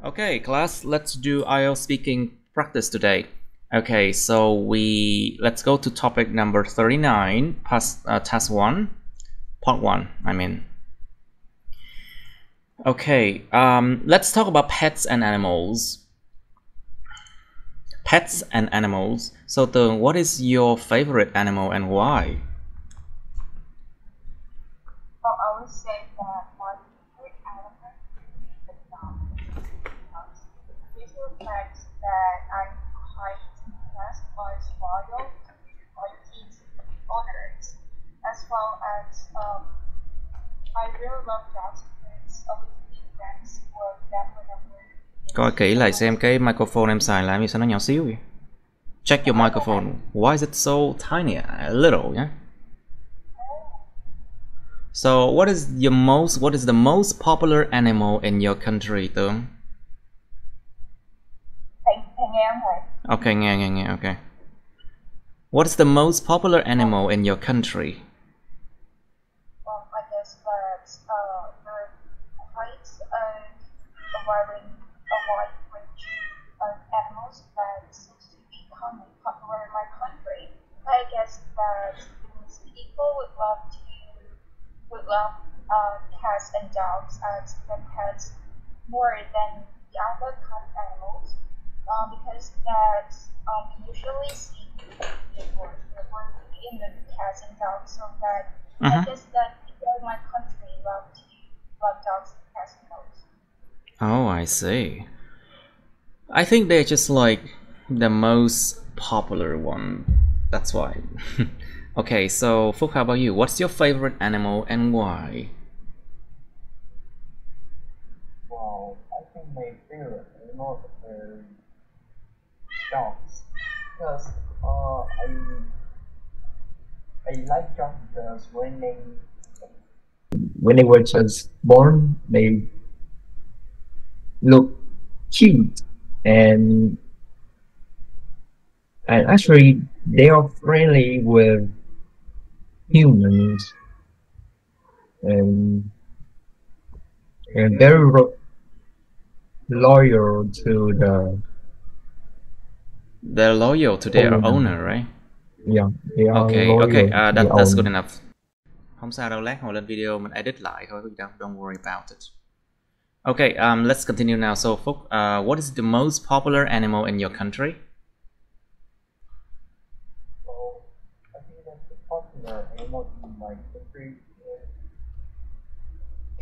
Okay, class, let's do IELTS speaking practice today. Okay, so let's go to topic number 39, task 1, part 1, I mean. Okay, let's talk about pets and animals. Pets and animals. So, what is your favorite animal and why? Well, I would say that my favorite animal is the dog. These are facts that I'm quite impressed by its loyalties owners, as well as I really love dogs because I would be friends with them whenever. Coi kỹ lại xem cái microphone em xài làm gì sao nó nhỏ xíu vậy? Check your microphone. Why is it so tiny? A little, yeah? So, what is the most popular animal in your country, Tương? Thầy nghe không thầy? Okay, nghe, okay. What is the most popular animal in your country? Well, I guess that there are quite a wide range of animals that seems to be becoming popular in my country. I guess that because people would love cats and dogs as the pets more than the other kind of animals. Because that we usually see people in the cats and dogs, so that I guess that people in my country love dogs, cats, and dogs. Oh, I see. I think they're just like the most popular one. That's why. Okay, so Phúc, how about you? What's your favorite animal and why? Well, I think my favorite animal is dogs. Because I like dogs because when they were just born, they look cute and actually they are friendly with humans and very loyal to They're loyal to their owner, right? yeah, they are Okay, loyal okay, to the that's good owner. enough. Không sao đâu, lát hồi lên video mình edit lại thôi, don't worry about it. Okay, let's continue now. So, Phúc, what is the most popular animal in your country? So I think that the popular animal in my country is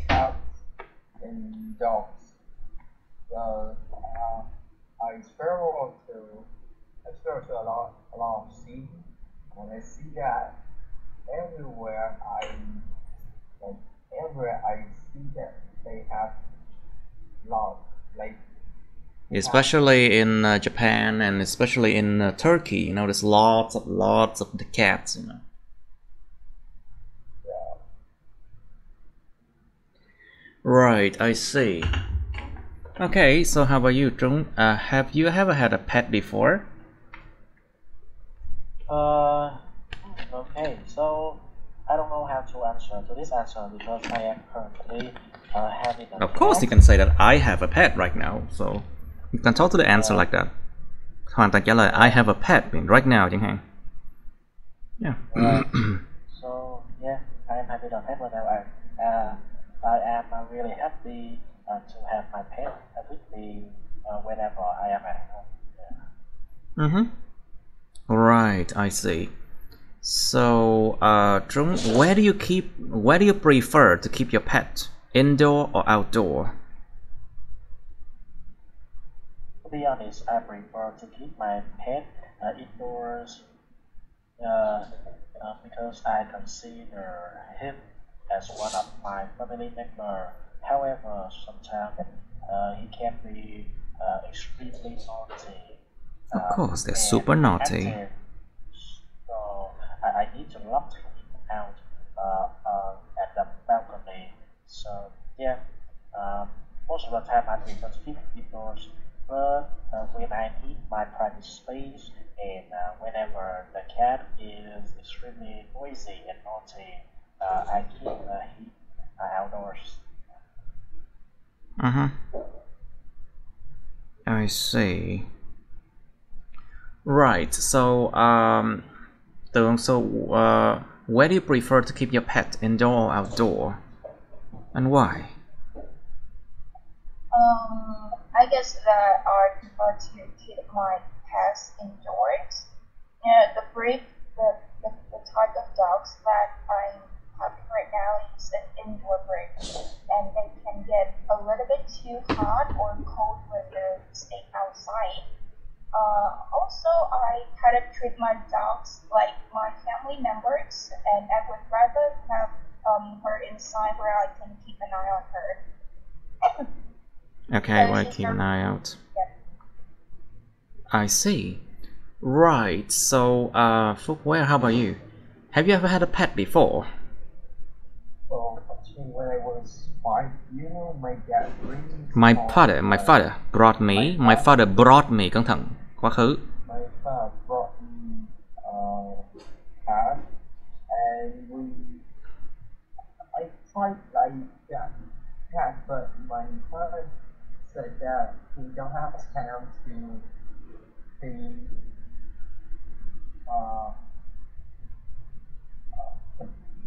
cats and dogs. I travel to a lot of cities, and I see that everywhere like, everywhere I see that they have lot like Especially in Japan and especially in Turkey, you know, there's lots of the cats, you know. yeah. Right, I see. Okay, so how about you, Trung? Have you ever had a pet before? Okay, so I don't know how to answer to this answer because I am currently having a Of course, you can say that I have a pet right now, so you can talk to the answer like that. Hoàn toàn trả lời I have a pet right now chẳng hạn. Yeah. So yeah, I am having a pet right now. I am really happy to have my pet with me whenever I am at home. Yeah. Right, I see. So, Trung, where do you prefer to keep your pet? Indoor or outdoor? To be honest, I prefer to keep my pet indoors because I consider him as one of my family members. However, sometimes he can be extremely naughty. Of course, they're And super naughty. active. So I need to lock him out at the balcony. So yeah, most of the time I prefer to keep him indoors. But when I need my private space and whenever the cat is extremely noisy and naughty, I keep him outdoors. I see. Right. So, where do you prefer to keep your pet, indoor or outdoor, and why? I guess that I prefer to keep my pets indoors. The breed, the type of dogs that I'm having right now is an indoor breed, and they can get a little bit too hot or cold when they stay outside. Also, I kind of treat my dogs like my family members, and I would rather have her inside where I can keep an eye on her. Okay, well, keep an eye out. I see. Right. So, Footwear, how about you? Have you ever had a pet before? Well, actually, when I was 5, my dad brings My father brought me, cẩn thận, quá khứ. My father brought me cat, and I quite like that cat, but my father said that he don't have time to clean, uh,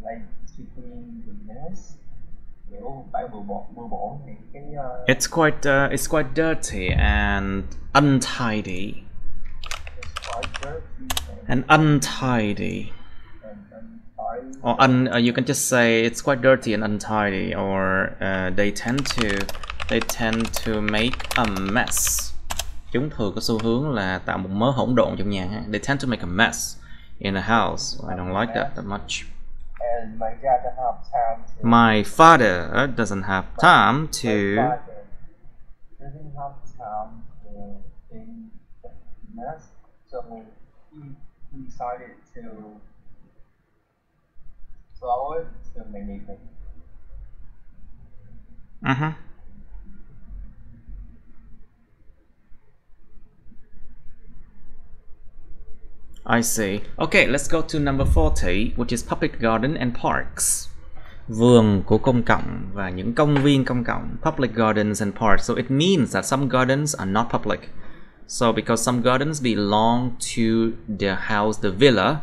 like to clean the nest. Phải bừa bộn thì cái It's quite dirty and untidy. it's quite dirty And untidy. Or you can just say it's quite dirty and untidy, or they tend to make a mess. Chúng thường có xu hướng là tạo một mớ hỗn độn trong nhà. They tend to make a mess in a house. I don't like that much. And my dad doesn't have time to. My father doesn't have time to. My father doesn't have time to clean the mess, so he decided to throw it to my neighbor. I see. Okay, let's go to number 40, which is public garden and parks. Vườn của công cộng và những công viên công cộng. Public gardens and parks. So it means that some gardens are not public. So because some gardens belong to the house, the villa,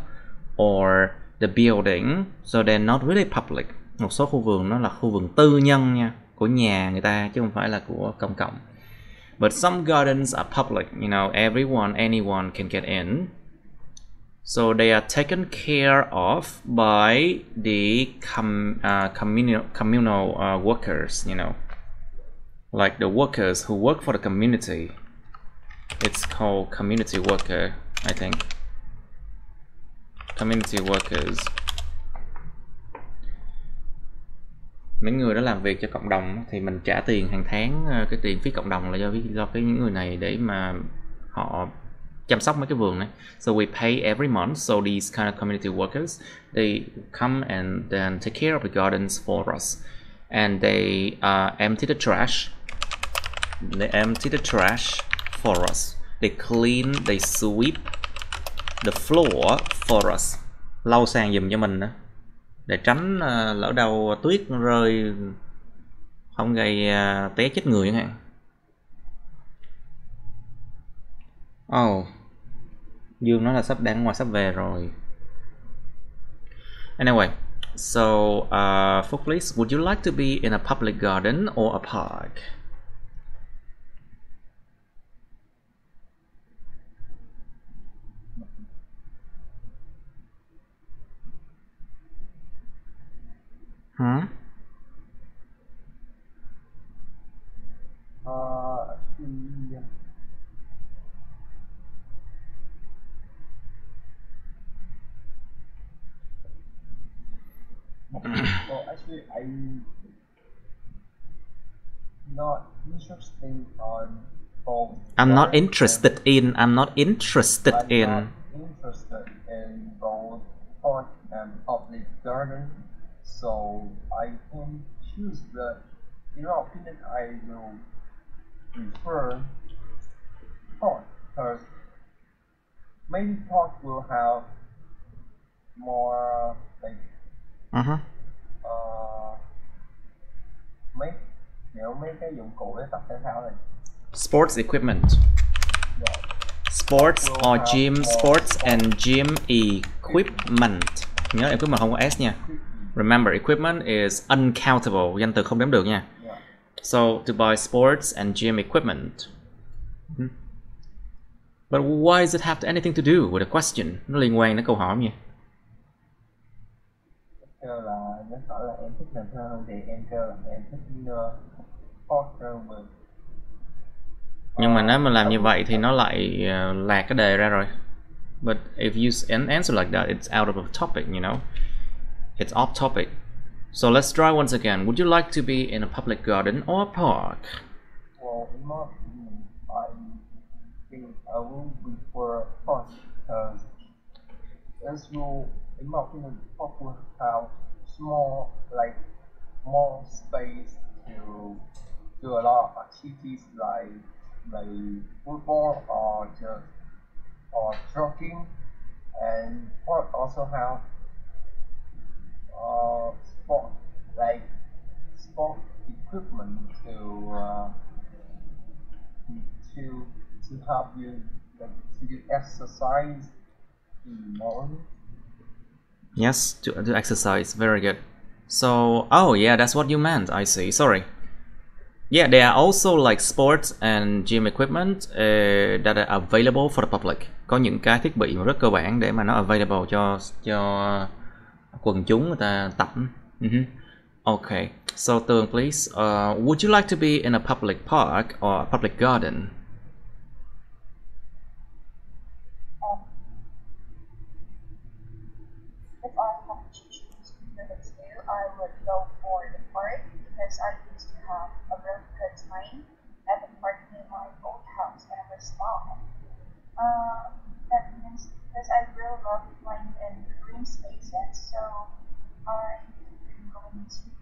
or the building, so they're not really public. Một số khu vườn nó là khu vườn tư nhân nha, của nhà người ta chứ không phải là của công cộng. But some gardens are public, anyone can get in. So they are taken care of by the communal workers, like the workers who work for the community. It's called community worker, I think. Community workers. Mấy người đó làm việc cho cộng đồng thì mình trả tiền hàng tháng, cái tiền phí cộng đồng là do những người này để mà họ chăm sóc mấy cái vườn này. So we pay every month. So these kind of community workers, they come and then take care of the gardens for us, and they empty the trash. They empty the trash for us. They clean, they sweep the floor for us. Lau sàn giùm cho mình đó, để tránh lỡ đâu tuyết rơi không gây té chết người chẳng hạn. Dương nói là đang ngoài sắp về rồi. Anyway, so Phúc, please, would you like to be in a public garden or a park? Well, actually, I'm not interested on both. I'm not interested in both park and public garden, so I can choose in your opinion, I will prefer park, because maybe park will have more like mấy cái dụng cụ để tập thể thao này. Sports equipment. Yeah. Sports or gym, sports and gym equipment. Nhớ equipment không có S nha. Remember, equipment is uncountable, danh từ không đếm được nha. Yeah. So, to buy sports and gym equipment. But why does it have anything to do with the question? Nó liên quan đến câu hỏi nhỉ? Kêu là nó hỏi là em thích Cần Thơ hơn thì em kêu là em thích Portland. Nhưng mà nếu mà làm như vậy thì nó lại lạc cái đề ra rồi. But if you answer like that, it's out of the topic, you know. It's off topic. So let's try once again. Would you like to be in a public garden or a park? Well, in my opinion, I think I will prefer park because as you, in my opinion, park will have small, like more space to do a lot of activities like football or jogging, and park also have sport equipment to help you to do exercise in the morning. Yes, to exercise. Very good. So, oh yeah, that's what you meant. I see. Sorry. Yeah, there are also like sports and gym equipment that are available for the public. Có những cái thiết bị mà rất cơ bản để mà nó available cho quần chúng người ta tập. Okay. So Tường, please, would you like to be in a public park or a public garden? If I have to choose between the two, I would go for the park because I used to have a really good time at the park near my old house when I was small. That means because I really love playing in green spaces, so I've been going to the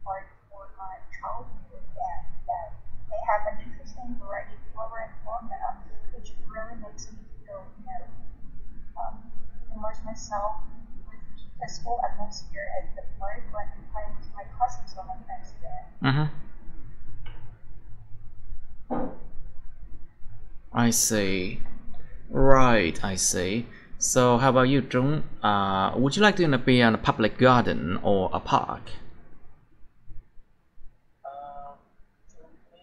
park for my childhood, and they have an interesting variety of flora and fauna, which really makes me feel, immerse myself with the peaceful atmosphere at the park when I'm playing with my cousins or my friends there. I see. Right, I see. So how about you, Trung? Would you like to be in a public garden or a park? To me,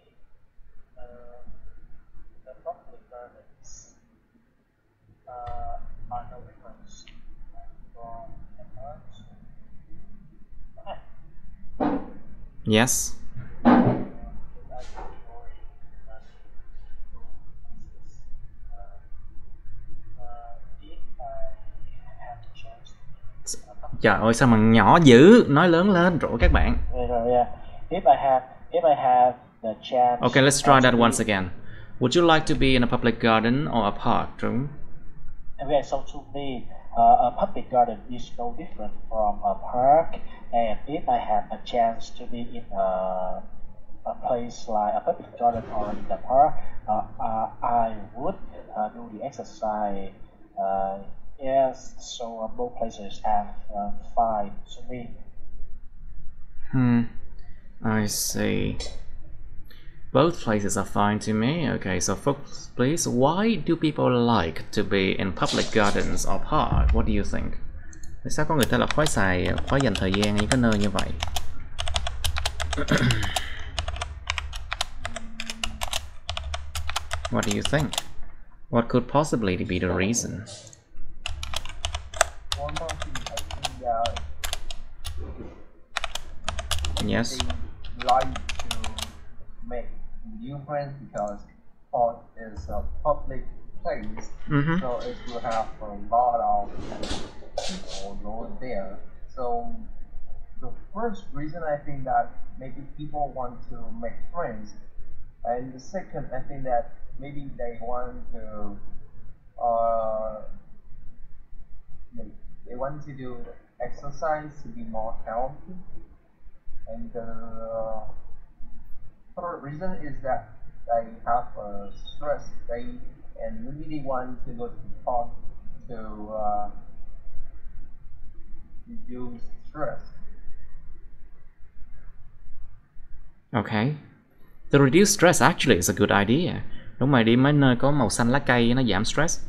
the public gardens are the difference from the parks. Yes. Trời ơi sao mà nhỏ dữ, nói lớn lên rủ các bạn. Yeah. If I have the chance. Okay, let's try that once again. Would you like to be in a public garden or a park, Trung? Okay, so to me, a public garden is no different from a park, and if I have a chance to be in a place like a public garden or in the park, I would do the exercise. Yes, so both places have fine to me. I see. Both places are fine to me. Okay, so folks, please, why do people like to be in public gardens or park? What do you think? Tại sao có người ta lại khoái dành thời gian những cái nơi như vậy? What do you think? What could possibly be the reason? One more thing, I think Yes. they like to make new friends because park is a public place, so it will have a lot of people go there. So the first reason I think that maybe people want to make friends, and the second I think that maybe they want to they want to do exercise to be more healthy. And the third reason is that they have a stress day and really want to go to the park to reduce stress. Okay. To reduce stress actually is a good idea. Đúng mày đi mấy nơi có màu xanh lá cây nó giảm stress.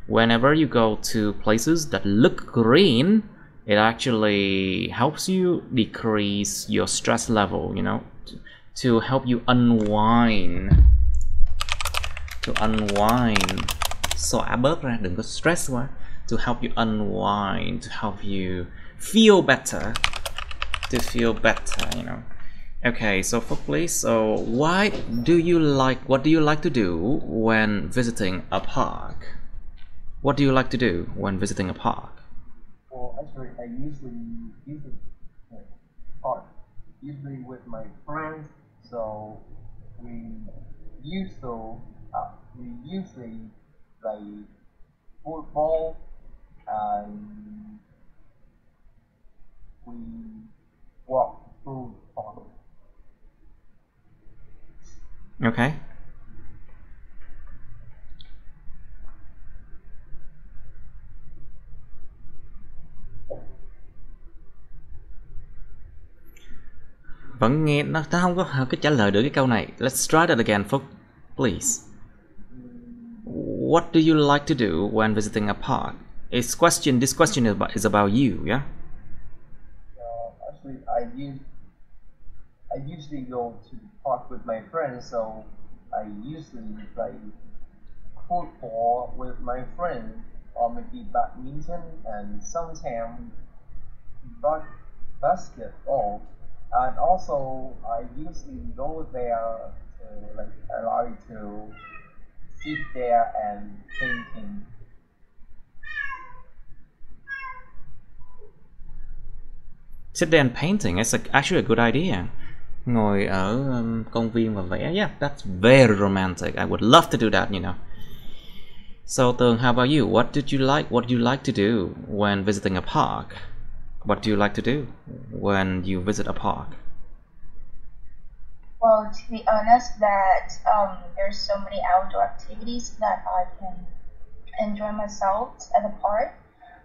Whenever you go to places that look green, it actually helps you decrease your stress level, you know, to help you unwind. To unwind. Xõa bớt ra, đừng có stress quá. To help you unwind, to help you feel better. To feel better, you know. Okay, so for please, so what do you like to do when visiting a park? What do you like to do when visiting a park? Well, actually, I usually visit park, usually with my friends. So we usually play football, and we walk through the park. Okay. Vẫn nghe nó không có trả lời được cái câu này. Let's try that again, Phúc. Please. What do you like to do when visiting a park? This question is about you, yeah? Actually, I usually go to the park with my friends, so I usually play football with my friends, or maybe badminton, and sometimes basketball. And also, I usually go there to I like to sit there and thinking. Sit there and painting. It's actually a good idea. Ngồi ở công viên và vẽ. Yeah, that's very romantic. I would love to do that, you know. So Tường, how about you? What do you like to do when visiting a park? What do you like to do when you visit a park? Well, to be honest, that there's so many outdoor activities that I can enjoy myself at the park.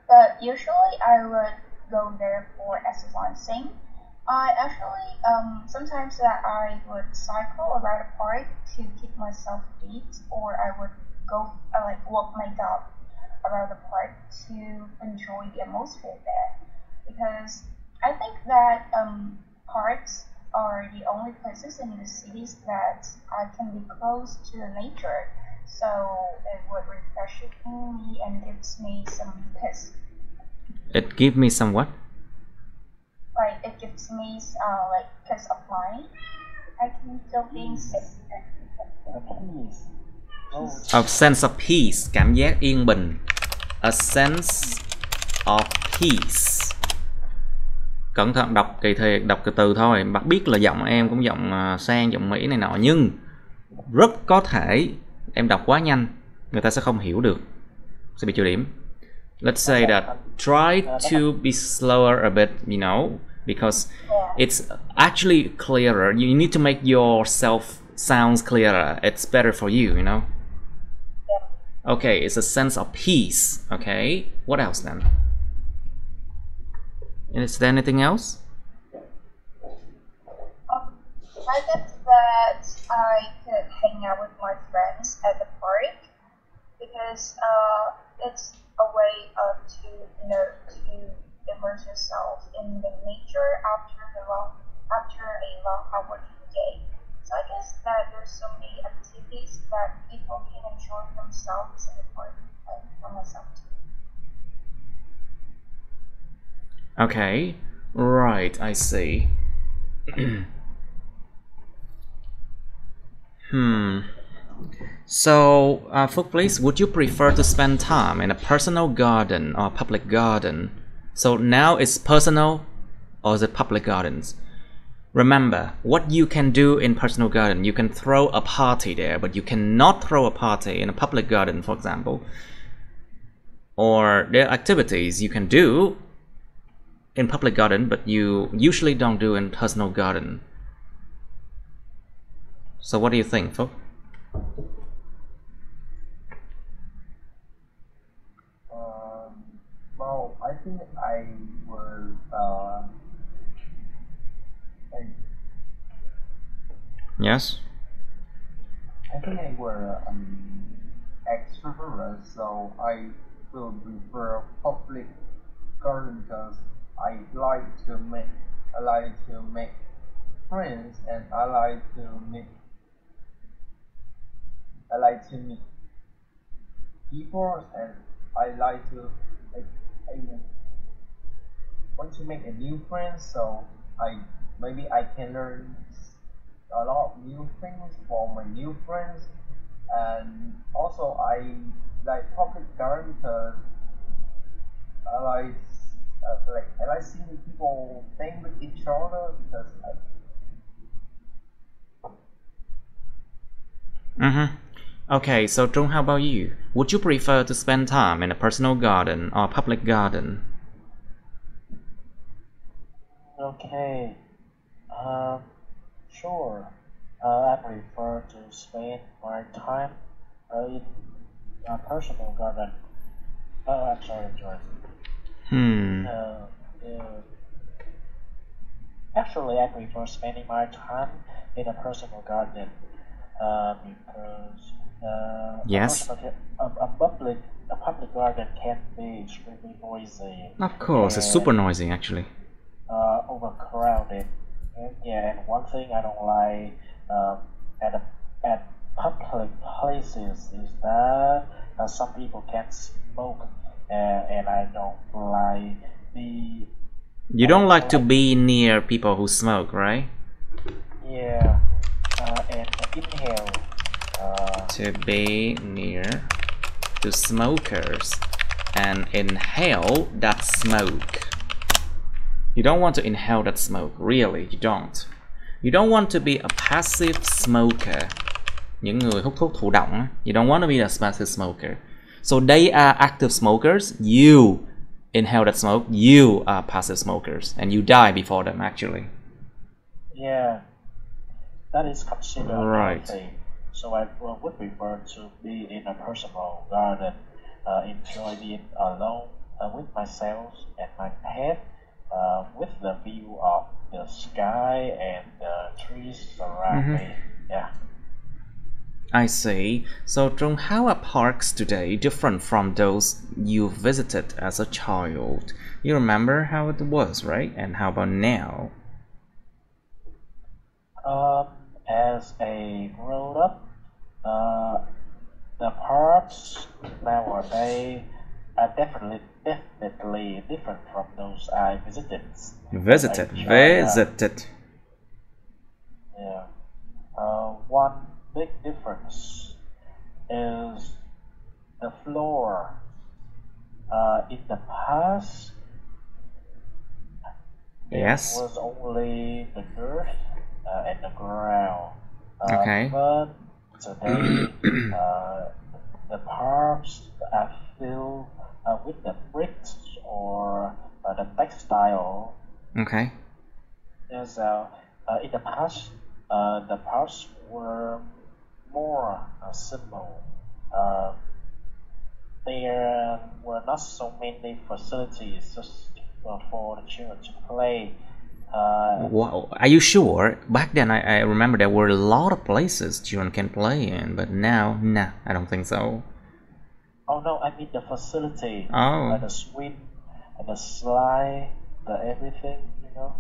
But usually I would go there for exercising. I actually sometimes that I would cycle around the park to keep myself fit, or I would go walk my dog around the park to enjoy the atmosphere there. Because I think that parks are the only places in the cities that I can be close to the nature, so it would refresh me and gives me some peace. It gives me some what? Like it gives me peace of mind. I can feel being safe. A sense of peace, cảm giác yên bình. A sense of peace. Cẩn thận đọc kỳ thiệt, đọc từ từ thôi. Bạn biết là giọng em cũng giọng sang, giọng Mỹ này nọ, nhưng rất có thể em đọc quá nhanh, người ta sẽ không hiểu được, sẽ bị trừ điểm. Let's say that try to be slower a bit, you know, because it's actually clearer. You need to make yourself sounds clearer. It's better for you, you know. Okay, it's a sense of peace. Okay, what else then? Is there anything else? I guess that I could hang out with my friends at the park because it's a way to immerse yourself in the nature after a long hard working day. So I guess that there's so many activities that people can enjoy themselves in the park, and for myself too. Okay, right, I see. So, Phúc, please, would you prefer to spend time in a personal garden or public garden? So now it's personal or is it public gardens? Remember, what you can do in personal garden, you can throw a party there, but you cannot throw a party in a public garden, for example. Or there are activities you can do in public garden, but you usually don't do in personal garden. So what do you think, Phúc? Well, I think I would Yes? think I were extrovert, so I will prefer public garden because I like to make friends, and I like to meet people, and I like to I want to make a new friend, so maybe I can learn a lot of new things from my new friends, and also I like public garden because I I like seeing people playing with each other because Okay, so Trung, how about you? Would you prefer to spend time in a personal garden or public garden? Okay. Sure. I prefer to spend my time in a personal garden. I'm sorry. Yeah. Actually, I prefer spending my time in a personal garden because Yes. a public garden can be extremely noisy. Of course, it's super noisy actually. Overcrowded. And one thing I don't like at public places is that some people can smoke, and I don't like the. You don't like to be near people who smoke, right? Yeah, and inhale. To be near to smokers and inhale that smoke. You don't want to inhale that smoke, really, you don't. You don't want to be a passive smoker. Những người hút thuốc thụ động. You don't want to be a passive smoker. So they are active smokers. You inhale that smoke. You are passive smokers, and you die before them, actually. Yeah, that is considered right. Healthy. So I would prefer to be in a personal garden, enjoy being alone with myself and my pet, with the view of the sky and the trees around me. Yeah. I see. So, Trung, how are parks today different from those you visited as a child? You remember how it was, right? And how about now? As a grown up, the parks nowadays are definitely different from those I visited. Visited. Yeah. One big difference is the floor. In the past, Yes. it was only the dirt and the ground. Okay. But today, the parks are filled with the bricks or the textile. Okay. Yes, in the past, the parks were more simple. There were not so many facilities just for the children to play. Wow. Are you sure? Back then, I remember there were a lot of places children can play in, but now, nah, I don't think so. Oh no, I mean the facility. Oh. The swing, and the slide, the everything, you know.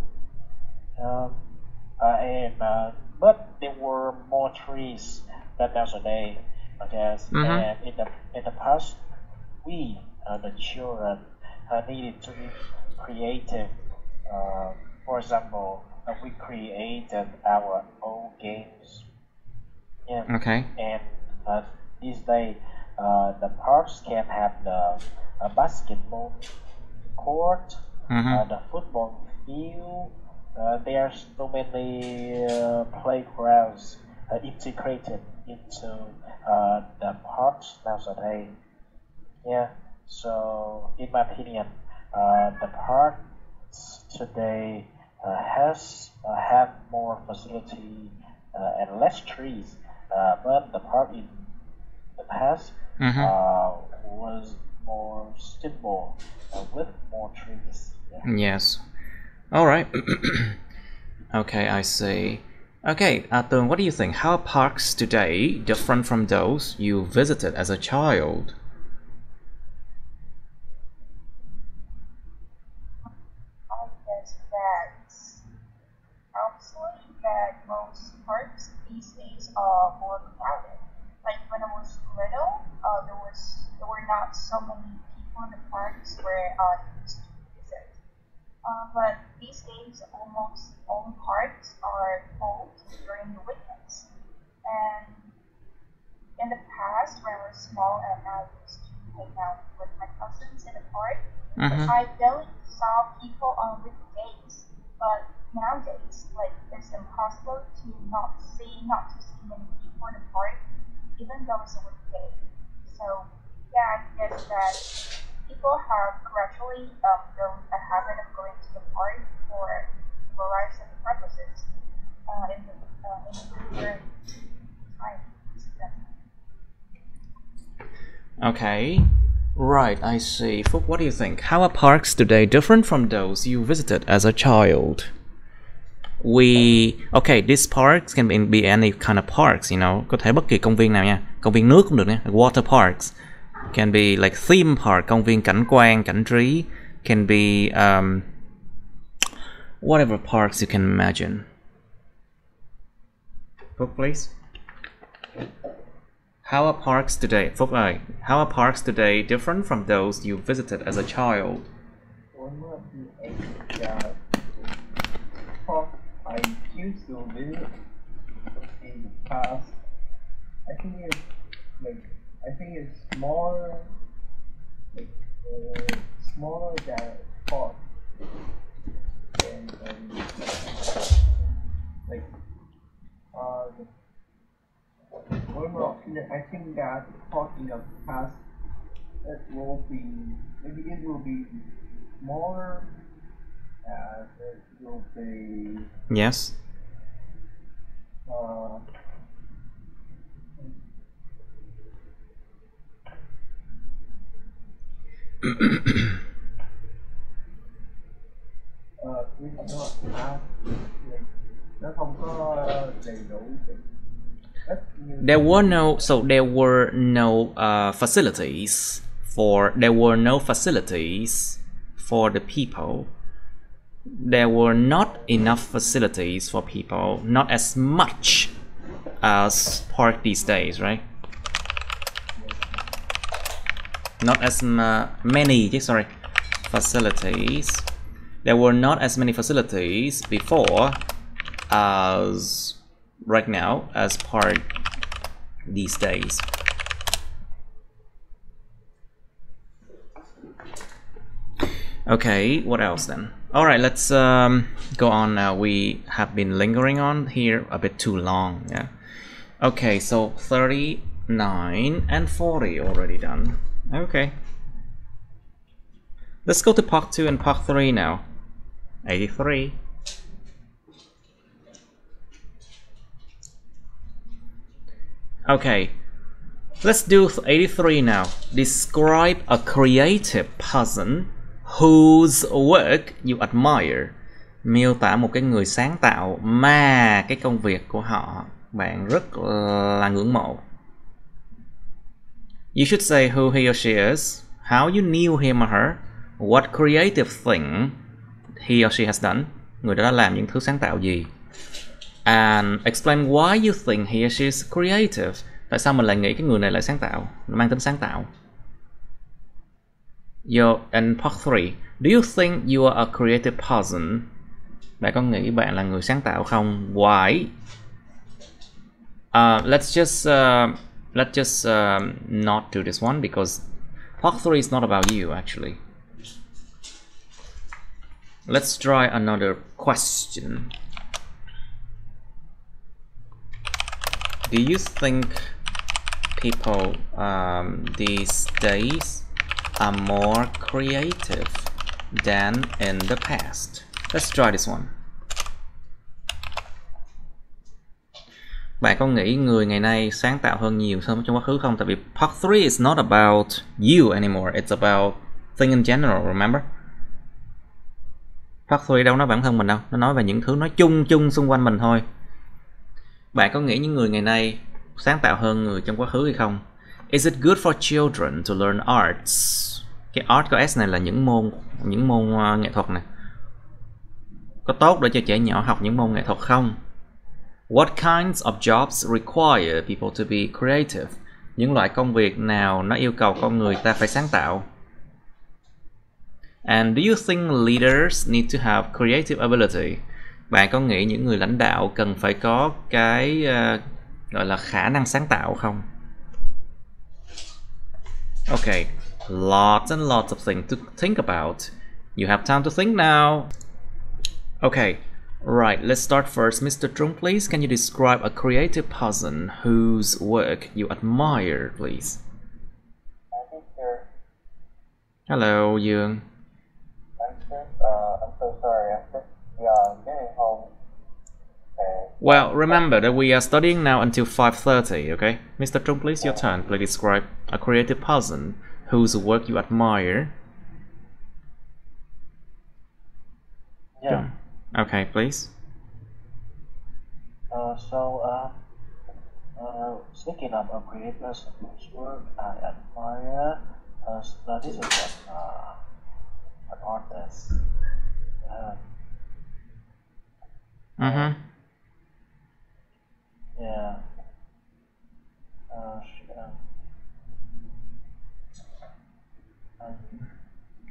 But there were more trees than nowadays, I guess. And in the past, we, the children, needed to be creative. For example, we created our own games. Yeah. Okay. And these days, the parks can have the basketball court, the football field. There are so many playgrounds integrated into the parks nowadays. Yeah. So, in my opinion, the parks today have more facility and less trees, but the park in the past was more simple with more trees. Yeah. Yes. All right. Okay, I see. Okay, Tường, what do you think? How are parks today different from those you visited as a child? I guess that obviously that most parks these days are more crowded. Like when I was little, there were not so many people in the parks where I used to visit. But these days, almost all parks are full during the weekends. And in the past, when I was small and I used to hang out with my cousins in the park, I barely saw people on weekdays. But nowadays, like it's impossible to not to see many people in the park, even though it's a weekday. So yeah, I guess that people have gradually grown a habit of going to the park for a variety of purposes in the current time. Okay, right, I see. Phúc, what do you think? How are parks today different from those you visited as a child? Okay, these parks can be any kind of parks, you know. Có thể bất kỳ công viên nào nha. Công viên nước cũng được nha. Water parks. Can be like theme park, công viên cảnh quan, cảnh trí. Can be whatever parks you can imagine. Phúc, please. How are parks today? Phúc ơi, how are parks today different from those you visited as a child? I used to visit in the past. I think it's smaller, smaller than park, and like I think that park in the past it will be smaller. It will be Yes. nó không có đầy đủ. There were no facilities for the people. There were not enough facilities for people, not as much as park these days, right? Not as many facilities. There were not as many facilities before as right now as park these days. Okay, what else then? All right, let's go on now. We have been lingering on here a bit too long. Yeah. Okay, so 39 and 40 already done. Okay. Let's go to part 2 and part 3 now. 83. Okay, let's do 83 now. Describe a creative person whose work you admire. Miêu tả một cái người sáng tạo mà cái công việc của họ bạn rất là ngưỡng mộ. You should say who he or she is, how you knew him or her, what creative thing he or she has done, người đó đã làm những thứ sáng tạo gì, and explain why you think he or she is creative. Tại sao mình lại nghĩ cái người này lại sáng tạo, mang tính sáng tạo. And part 3, do you think you are a creative person? Bạn có nghĩ bạn là người sáng tạo không? Why? Let's just not do this one because part 3 is not about you actually. Let's try another question. Do you think people these days are more creative than in the past? Let's try this one. Bạn có nghĩ người ngày nay sáng tạo hơn nhiều so với trong quá khứ không? Tại vì part 3 is not about you anymore, it's about thing in general, remember? Part 3 đâu nói bản thân mình đâu, nó nói về những thứ nói chung xung quanh mình thôi. Bạn có nghĩ những người ngày nay sáng tạo hơn người trong quá khứ hay không? Is it good for children to learn arts? Cái art có S này là những môn nghệ thuật này. Có tốt để cho trẻ nhỏ học những môn nghệ thuật không? What kinds of jobs require people to be creative? Những loại công việc nào nó yêu cầu con người ta phải sáng tạo? And do you think leaders need to have creative ability? Bạn có nghĩ những người lãnh đạo cần phải có cái gọi là khả năng sáng tạo không? Okay, lots and lots of things to think about. You have time to think now. Okay, right, let's start first. Mr. Trung, please, can you describe a creative person whose work you admire, please? Hello, Dương. I'm so sorry. I'm getting home. Well, remember that we are studying now until 5:30, okay? Mr. Trung, please, your turn. Please describe a creative person whose work you admire. Yeah. Okay, please. Speaking of a creative person whose work I admire, this is an artist. Yeah.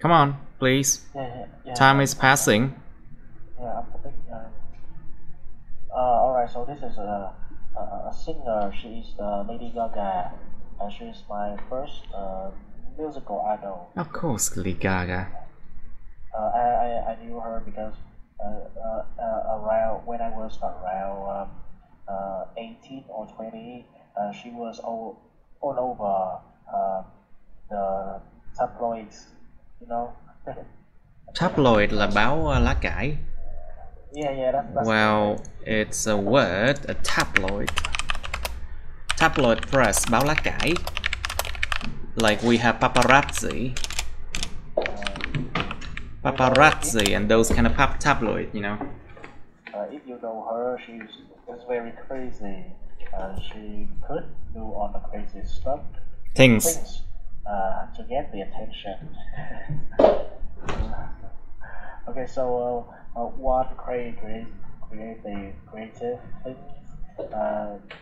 Come on, please. Yeah. Time is passing. Yeah, I think. Alright. So this is a singer. She is Lady Gaga, and she is my first musical idol. Of course, Lady Gaga. I knew her because around when I was around 18 or 20, she was all over the tabloids, you know. Tabloid là báo lá cải. Yeah, that's Well, it's a word, a tabloid. Tabloid press, báo lá cải. Like we have paparazzi. Paparazzi and those kind of tabloid, you know. If you know her, she's very crazy. She could do all the crazy stuff. Things. To get the attention. Okay, so one creative thing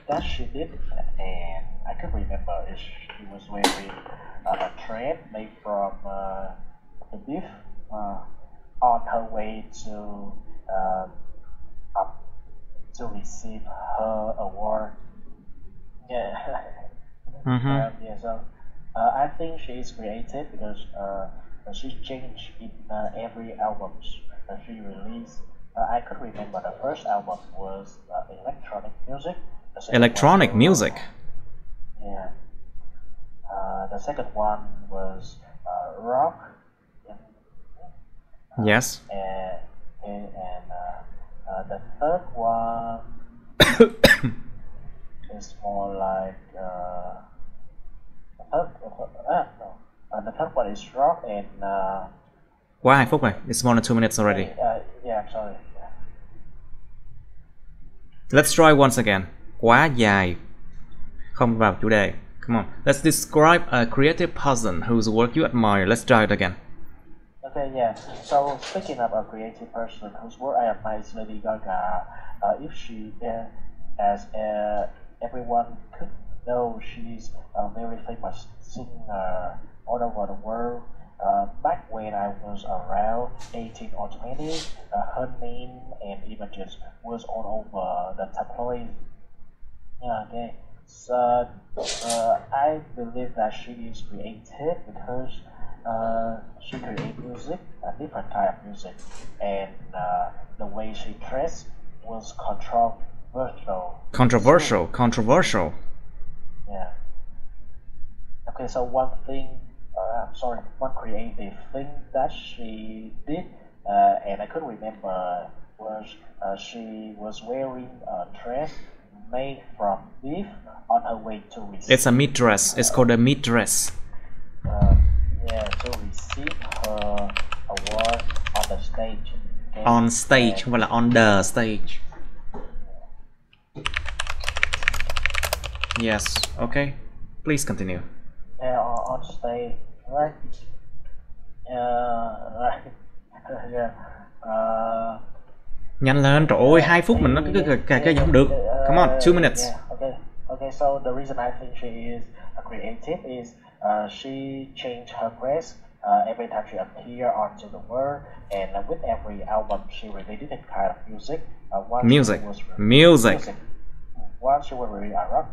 that she did, and I can remember is she was wearing a TRAN made from the beef on her way to up to receive her award. Yeah. Yeah. So I think she is creative because she changed in every album she released. I could remember the first album was electronic music. Electronic music. Yeah. The second one was rock. Yes. And the third one is more like the third one is rock and Quá 2 phút rồi. It's more than 2 minutes already. yeah, sorry. Let's try once again. Quá dài. Không vào chủ đề. Come on. Let's describe a creative person whose work you admire. Let's try it again. Okay, yeah. So speaking of a creative person whose work I admire is Lady Gaga. If she, as everyone could know, she's a very famous singer all over the world. Back when I was around 18 or 20, her name and images was all over the tabloid. Yeah, okay. So I believe that she is creative because she creates music, a different kind of music, and the way she dressed was controversial. Controversial. Yeah. Okay, so one creative thing that she did, and I couldn't remember, was she was wearing a dress made from beef on her way to receive. It's a meat dress. It's called a meat dress. Yeah, to receive her award on the stage. Okay? On stage, không phải là on the stage. Yes. Okay. Please continue. Yeah, on stage, right? Right. Yeah. Nhanh lên, trời ơi, 2 phút mình nó cứ cà không được. Come on, 2 minutes. Yeah, okay. Okay, so the reason I think she is creative is she changed her dress every time she appeared onto the world, and with every album she released different kind of music. Music. Once she would release a rock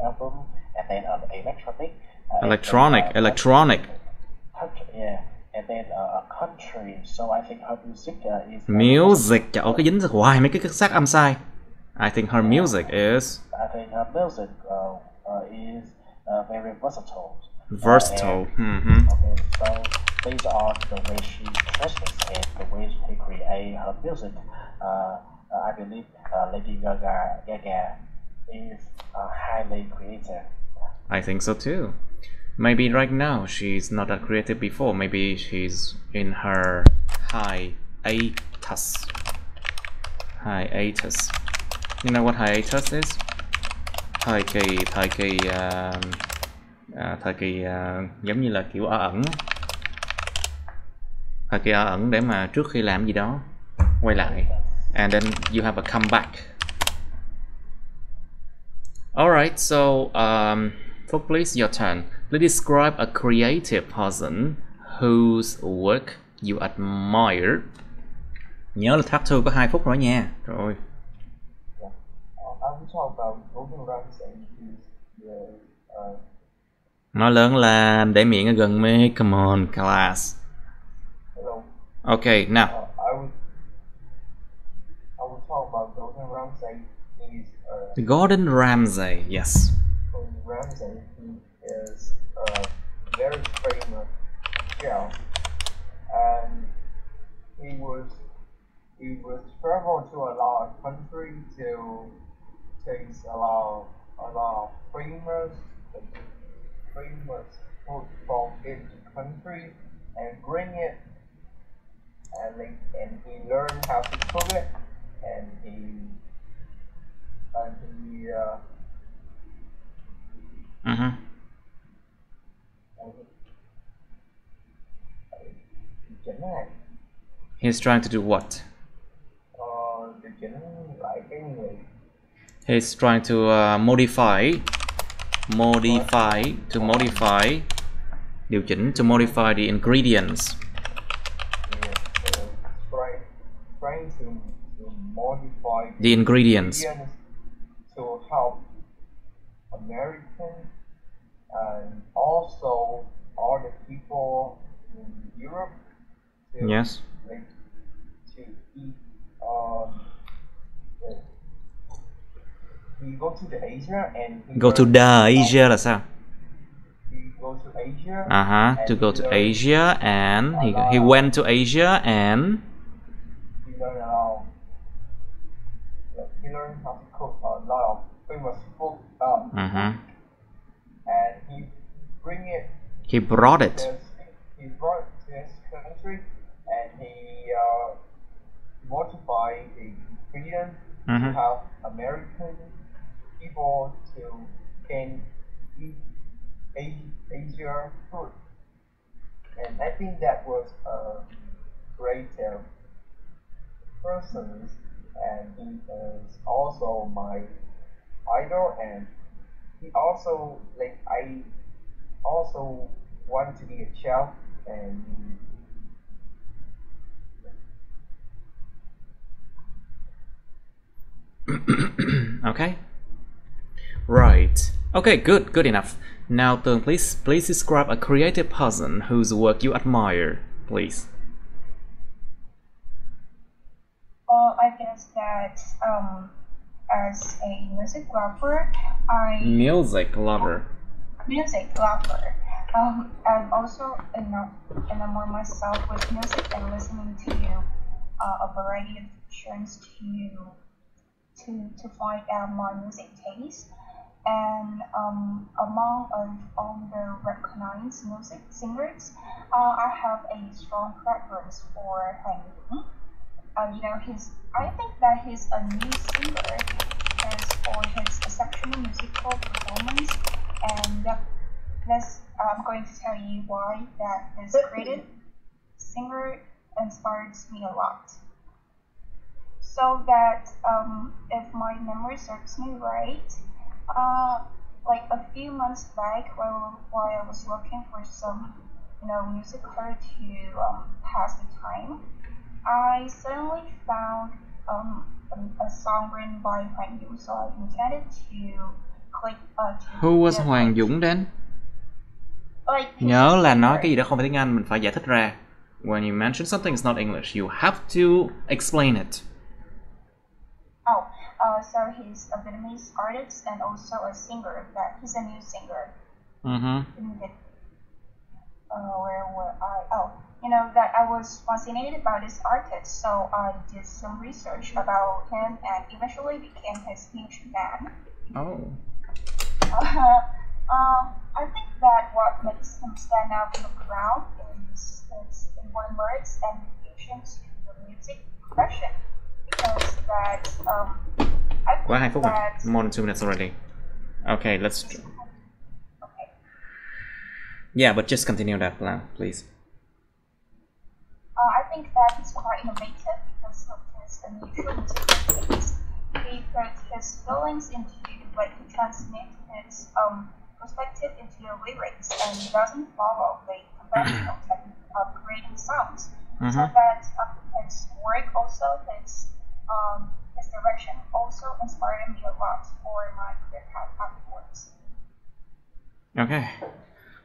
album, and then an electronic. Electronic. Yeah, and then a country. So I think her music is Music. Trời ơi, cái dính hoài mấy cái xác âm sai. I think her music is. I think her music is very versatile. Versatile. Okay, so these are the way she dresses and the way she create her music. I believe Lady Gaga is highly creative. I think so too. Maybe right now she's not that creative before. Maybe she's in her hiatus. Hiatus. You know what hiatus is? Thời kỳ giống như là kiểu ở ẩn. Thời kỳ ở ẩn để mà trước khi làm gì đó quay lại. And then you have a comeback. Alright, so Phúc, please, your turn. Please describe a creative person whose work you admire. Nhớ là tháp thư có 2 phút rồi nha. Rồi. Nói lớn là để miệng ở gần mê. Come on, class. Okay, now. I would talk about Gordon Ramsay. Gordon Ramsay, yes. Gordon Ramsay, he is a very famous chef, and he was travel to a lot of countries to taste a lot of famous food from each country and bring it, and he learned how to cook it, and he He's trying to do what? He's trying to modify, điều chỉnh, to modify the ingredients. Trying to modify the ingredients to help Americans and also all the people in Europe to, yes, to eat. He go to the Asia and go to the Asia là sao? He go to Asia. To go to Asia, and he went to Asia and he learned he learned how to cook a lot of famous food. And he bring it. He brought it. He brought it to his country, and he modified the ingredients to have American people can eat Asia food. And I think that was a great person, and he is also my idol, and he also I also want to be a chef, and okay, right, okay, good enough. Now Tường, please describe a creative person whose work you admire, please. Well, I guess that as a music lover, I'm also enamored myself with music and listening to a variety of genres to find out my music taste. And among all the recognized music singers, I have a strong preference for Han. I think that he's a new singer, for his exceptional musical performance, and I'm going to tell you why that this creative singer inspires me a lot. So that if my memory serves me right, like a few months back, while I was looking for some, music to pass the time, I suddenly found a song written by Hoàng Dũng, so I intended to click. Who was Hoàng Dũng then? Like, Nhớ là nói cái gì đó không phải tiếng Anh, mình phải giải thích ra. When you mention something is not English, you have to explain it. So he's a Vietnamese artist and also a singer. That he's a new singer. Where were I? That I was fascinated by this artist, so I did some research about him and eventually became his huge fan. Oh. I think that what makes him stand out in the crowd is his inward words and dedication to the music profession. Because that I think Quá 2 phút rồi. that More than 2 minutes already. Okay, let's. okay. Yeah, but just continue that plan, please. I think that he's quite innovative because of his unusual musical taste. He put his feelings into it, but he transmits his perspective into the lyrics, and he doesn't follow the conventional technique of creating sounds. So that his work also his direction also inspired me a lot for my career path afterwards. Okay.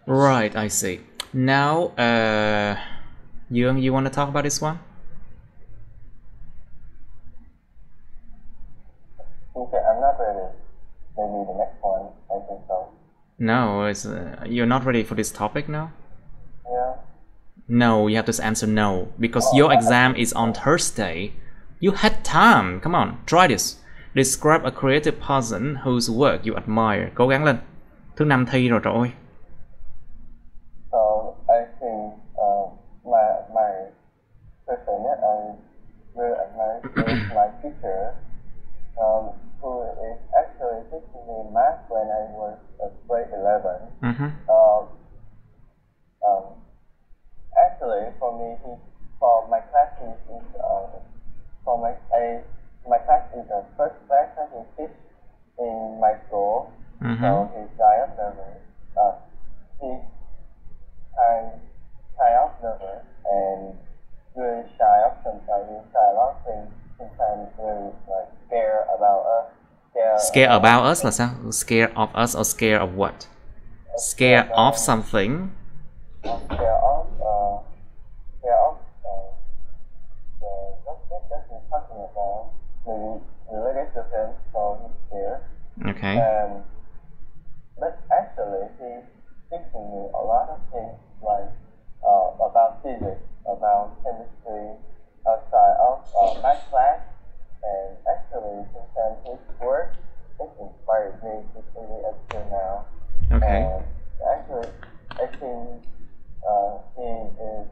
Right, I see. Now, you want to talk about this one? Okay, I'm not ready. Maybe the next one, I think so. No, it's you're not ready for this topic now? Yeah. No, you have to answer no, because your exam is on Thursday. You had time. Come on, try this. Describe a creative person whose work you admire. Cố gắng lên. Thứ 5 thi rồi, trời ơi. So I think my person that I really admire is my teacher, who is actually teaching me math when I was grade 11. Actually, for me, for my class, my class is the first class that he teach in my school. So he's shy observer. He's shy observer and really shy of sometimes. He's shy a lot of things. Sometimes really like scared about us. Scare about us là sao? Scare of us or scare of what? Scare of something. Scare of the subject that he's talking about. Maybe related to him, so he's scared. Okay. But actually, he's teaching me a lot of things like about physics, about chemistry, outside of math class, and actually sometimes his work it inspires me to study up to now. Okay. And actually, I think he is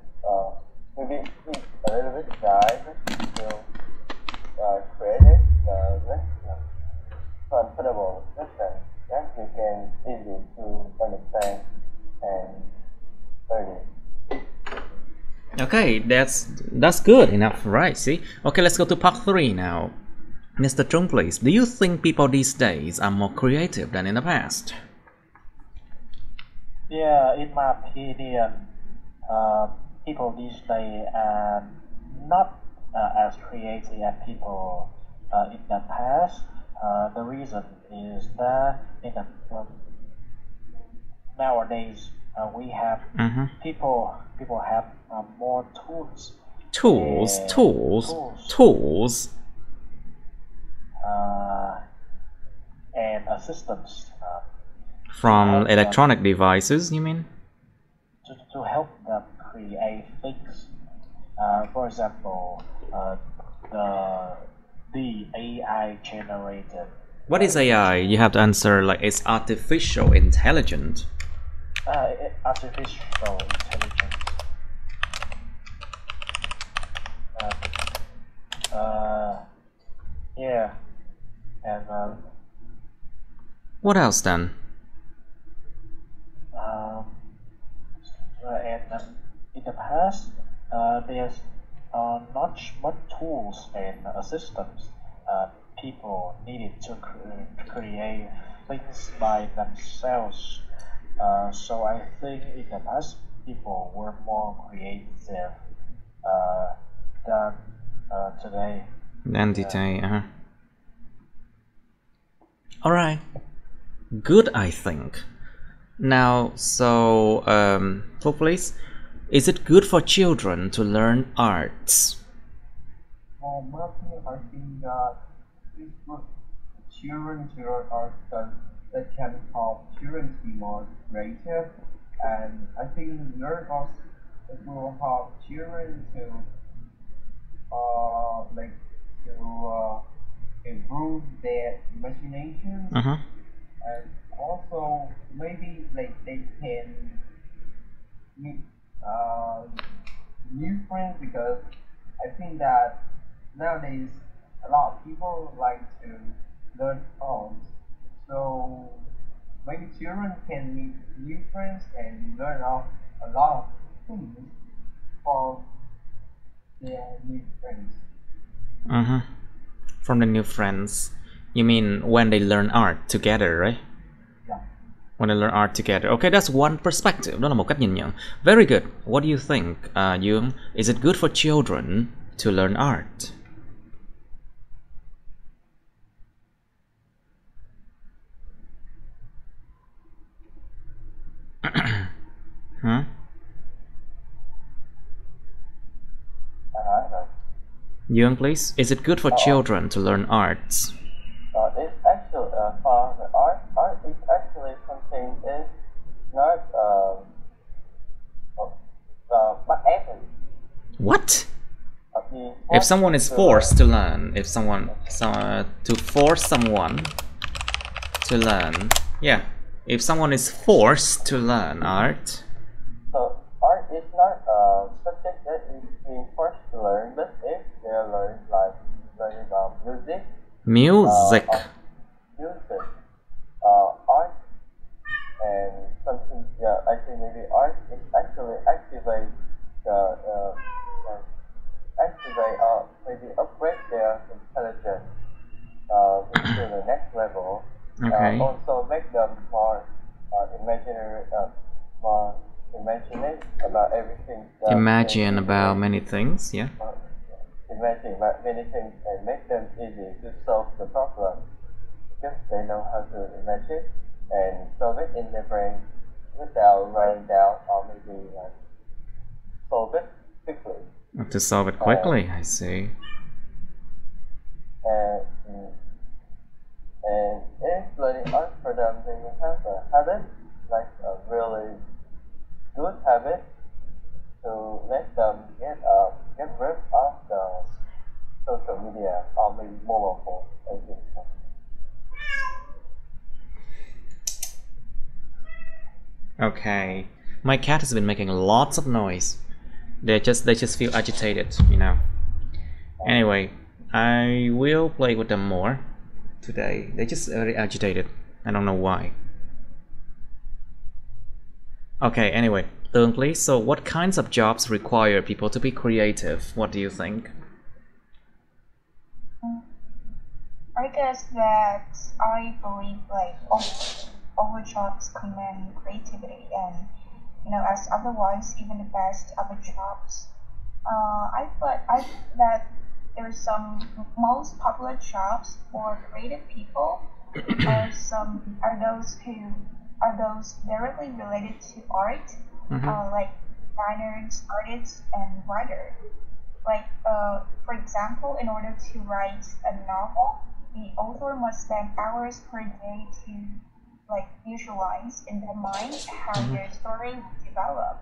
maybe he's a little bit shy, but he's still creative, comfortable person that you can easy to understand and study. Okay, that's good enough, right? See? Okay, let's go to part 3 now. Mr. Trung, please. Do you think people these days are more creative than in the past? Yeah, in my opinion, people these days are not as creative as people in the past. The reason is that nowadays we have people have more tools. Tools. And assistance. From electronic devices, you mean? To help them create things. For example, the AI generated. What is AI? You have to answer like it's artificial intelligence. Artificial intelligence. Yeah. And what else then? and in the past, there's not much tools and systems. People needed to create things by themselves. So I think in the past, people were more creative than today. Then today, Alright. Good, I think. Now, so, please, is it good for children to learn arts? Martin, I think that it's good for children to learn art because that can help children to be more creative, and I think learn art it will help children to like to improve their imagination, and also maybe like they can meet new friends because I think that nowadays a lot of people like to learn art. So maybe children can meet new friends and learn a lot of things from their new friends. From the new friends. You mean when they learn art together, right? Yeah. When they learn art together. Okay, that's one perspective. Đó là một cách nhìn nhận. Very good. What do you think, Young? Is it good for children to learn art? Huh? Young, please. Is it good for children to learn arts? It's actually for the art is actually something is not but effort. What? If someone is forced to learn, if someone to force someone to learn, yeah. If someone is forced to learn art. So art is not a subject that is being forced to learn, but if they learn like learning about music. Music. Art and something. Yeah, I think maybe art is actually activate maybe upgrade their intelligence into the next level. Okay. Also make them more more imaginative about everything. Imagine about many things, yeah. Imagine about many things and make them easy to solve the problem because they know how to imagine and solve it in their brain without writing down or maybe like solve it quickly. To solve it quickly, I see. And if learning art for them, they will have a habit, like a really good habit, to let them get rid of the social media or maybe mobile phone. I think so. Okay. My cat has been making lots of noise. They just feel agitated, you know. Anyway, I will play with them more today. They're just very agitated. I don't know why. Okay, anyway, Tương, please. So what kinds of jobs require people to be creative? What do you think? I guess that I believe like all jobs command creativity, and as otherwise even the best other jobs. I thought that there's some most popular jobs for creative people are those directly related to art, like designers, artists, and writers. Like, for example, in order to write a novel, the author must spend hours per day to visualize in their mind how their story will develop.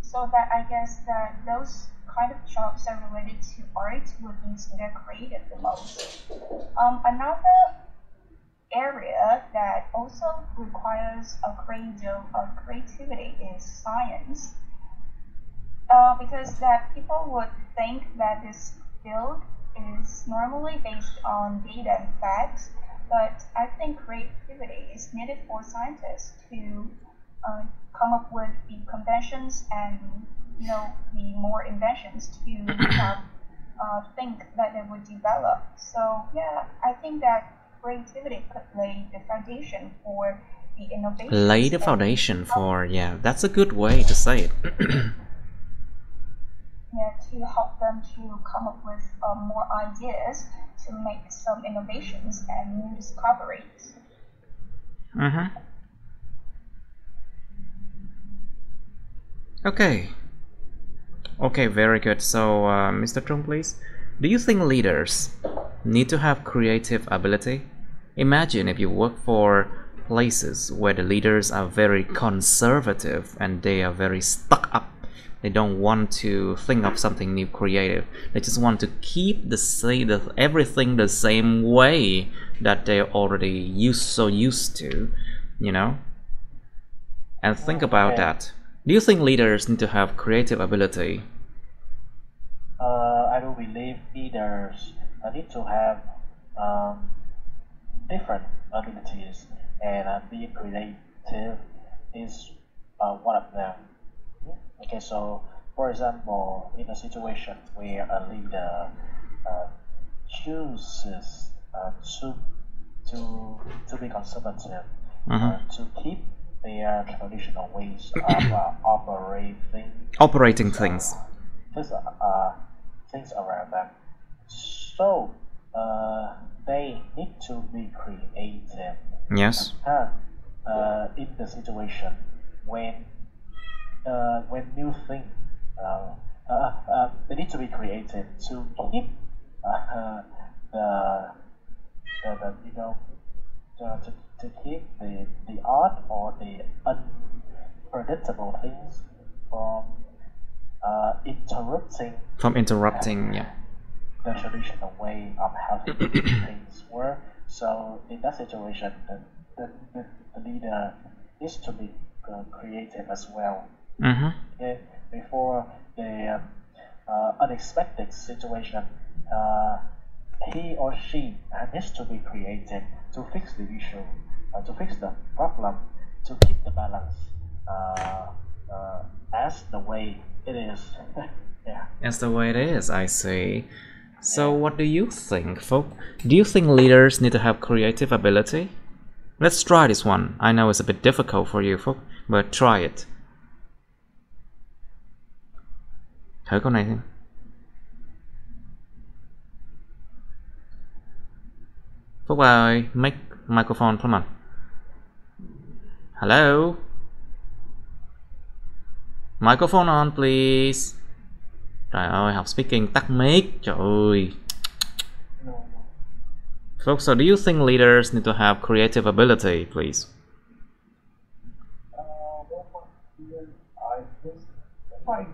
So that I guess that those kind of jobs that are related to art would be they're creative the most. Another area that also requires a great deal of creativity is science. Because that people would think that this field is is normally based on data and facts, but I think creativity is needed for scientists to come up with the conventions and the more inventions to think that they would develop. So yeah, I think that creativity could lay the foundation for the innovation. Lay the foundation for, yeah, that's a good way to say it. Yeah, to help them to come up with more ideas to make some innovations and new discoveries. Okay, very good. So, Mr. Trung, please. Do you think leaders need to have creative ability? Imagine if you work for places where the leaders are very conservative and they are very stuck up. They don't want to think of something new, creative. They just want to keep everything the same way that they're already used to, And think about that. Do you think leaders need to have creative ability? I do believe leaders need to have different abilities, and being creative is one of them. Okay, so for example, in a situation where a leader chooses to be conservative, to keep their traditional ways of operating things. Things around them. So they need to be creative. Yes. In the situation when new things, they need to be creative to keep to keep the art or the unpredictable things from interrupting yeah, the traditional way of having things work. So in that situation, the leader needs to be creative as well. Okay? Before the unexpected situation, he or she needs to be creative to fix the issue, to fix the problem, to keep the balance as the way it is. Yeah. As the way it is, I see. So what do you think, folk? Do you think leaders need to have creative ability? Let's try this one. I know it's a bit difficult for you, folk, but try it. Thử câu này xem. Phúc ơi, microphone come on. Hello. Microphone on please. Trời ơi, học speaking tắt mic. Trời ơi. Folks, so do you think leaders need to have creative ability, please? I think it's quite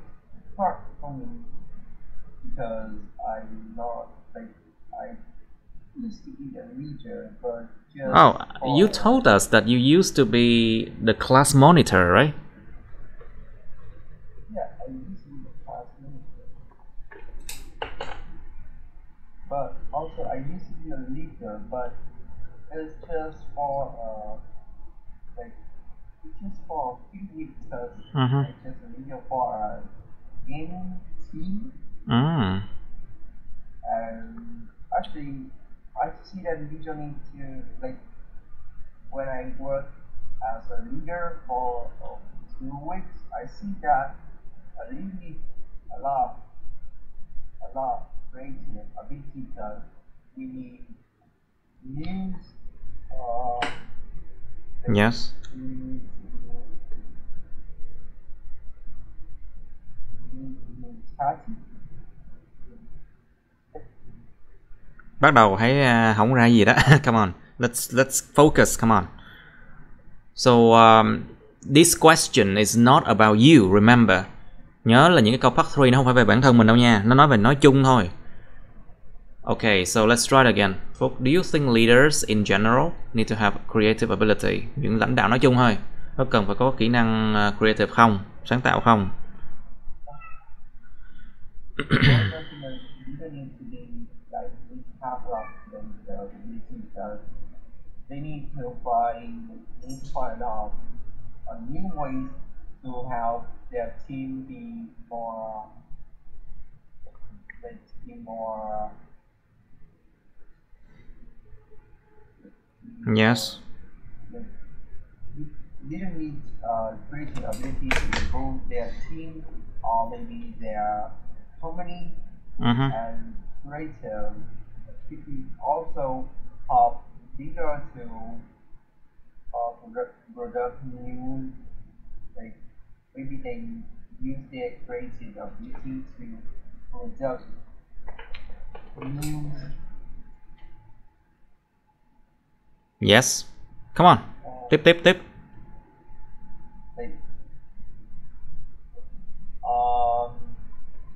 hard for me because I'm not like I used to be a leader, but just you told us that you used to be the class monitor, right? Yeah, I used to be the class monitor, but also I used to be a leader, but it's just for like it's just for a few weeks because I just a leader for a gaming team. And actually I see that leader need to, like, when I work as a leader for 2 weeks, I see that I really need a lot creative ability because we need news, yes. Bắt đầu thấy không ra gì đó. Come on, let's focus. Come on. So this question is not about you. Remember, nhớ là những cái câu part 3 nó không phải về bản thân mình đâu nha. Nó nói về nói chung thôi. Okay, so let's try it again. Folks, do you think leaders in general need to have creative ability? Những lãnh đạo nói chung thôi. Có cần phải có kỹ năng creative không? Sáng tạo không? have the ability that they need to find out a new ways to help their team be more Yes. They don't need creative ability to improve their team or maybe their company, and creative ability also help leader to product new, like maybe they use their creative ability to product new. Yes. Come on. Tiếp. Like,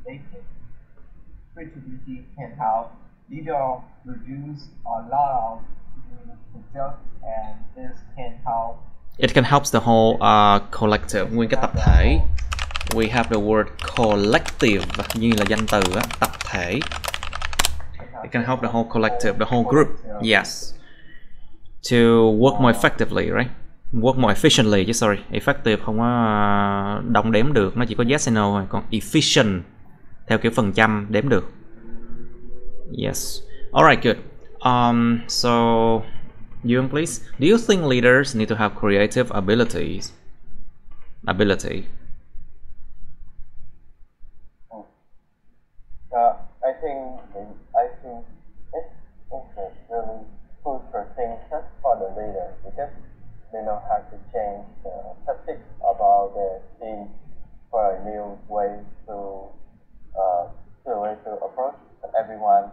they creativity can help leader produce a lot of new products, and this can help. It can help the whole collective, nguyên cái tập thể. We have the word collective như là danh từ á, tập thể. It can help the whole collective, the whole group. Yes. To work more effectively, right? Work more efficiently chứ, sorry. Effective không có đong đếm được, nó chỉ có yes and no thôi. Còn efficient theo kiểu phần trăm đếm được. Yes. Alright, good. So Young, please. Do you think leaders need to have creative abilities? Ability. I think it's really crucial thing just for the leader, because they know how to change the tactics about the team for a new way to approach everyone,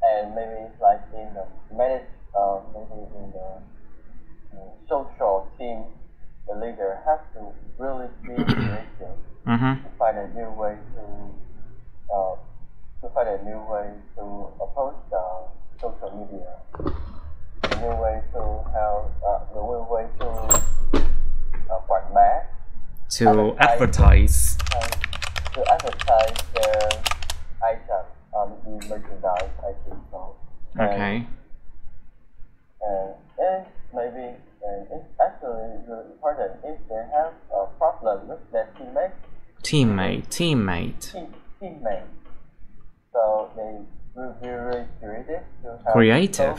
and maybe like in the maybe in the social team, the leader has to really be creative to find a new way to approach the social media, a new way to quảng bá, to advertise their item, the merchandise, I think so. Okay. And maybe it's actually really important if they have a problem with their teammate. Teammate. So they will be really creative to help Creative.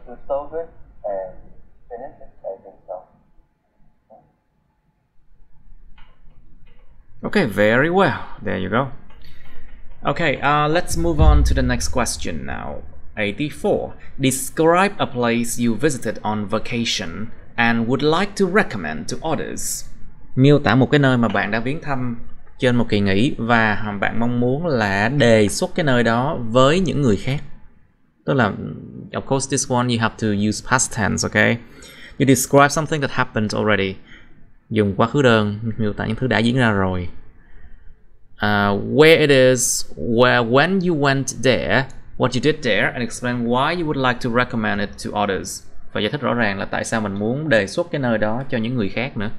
To solve it and finish it, I think so. Okay, very well. There you go. Okay, let's move on to the next question now. 84. Describe a place you visited on vacation and would like to recommend to others. Miêu tả một cái nơi mà bạn đã viếng thăm trên một kỳ nghỉ và bạn mong muốn là đề xuất cái nơi đó với những người khác. Tức là, of course, this one you have to use past tense, okay? You describe something that happened already. Dùng quá khứ đơn miêu tả những thứ đã diễn ra rồi. Where it is, when you went there, what you did there, and explain why you would like to recommend it to others. Và giải thích rõ ràng là tại sao mình muốn đề xuất cái nơi đó cho những người khác nữa.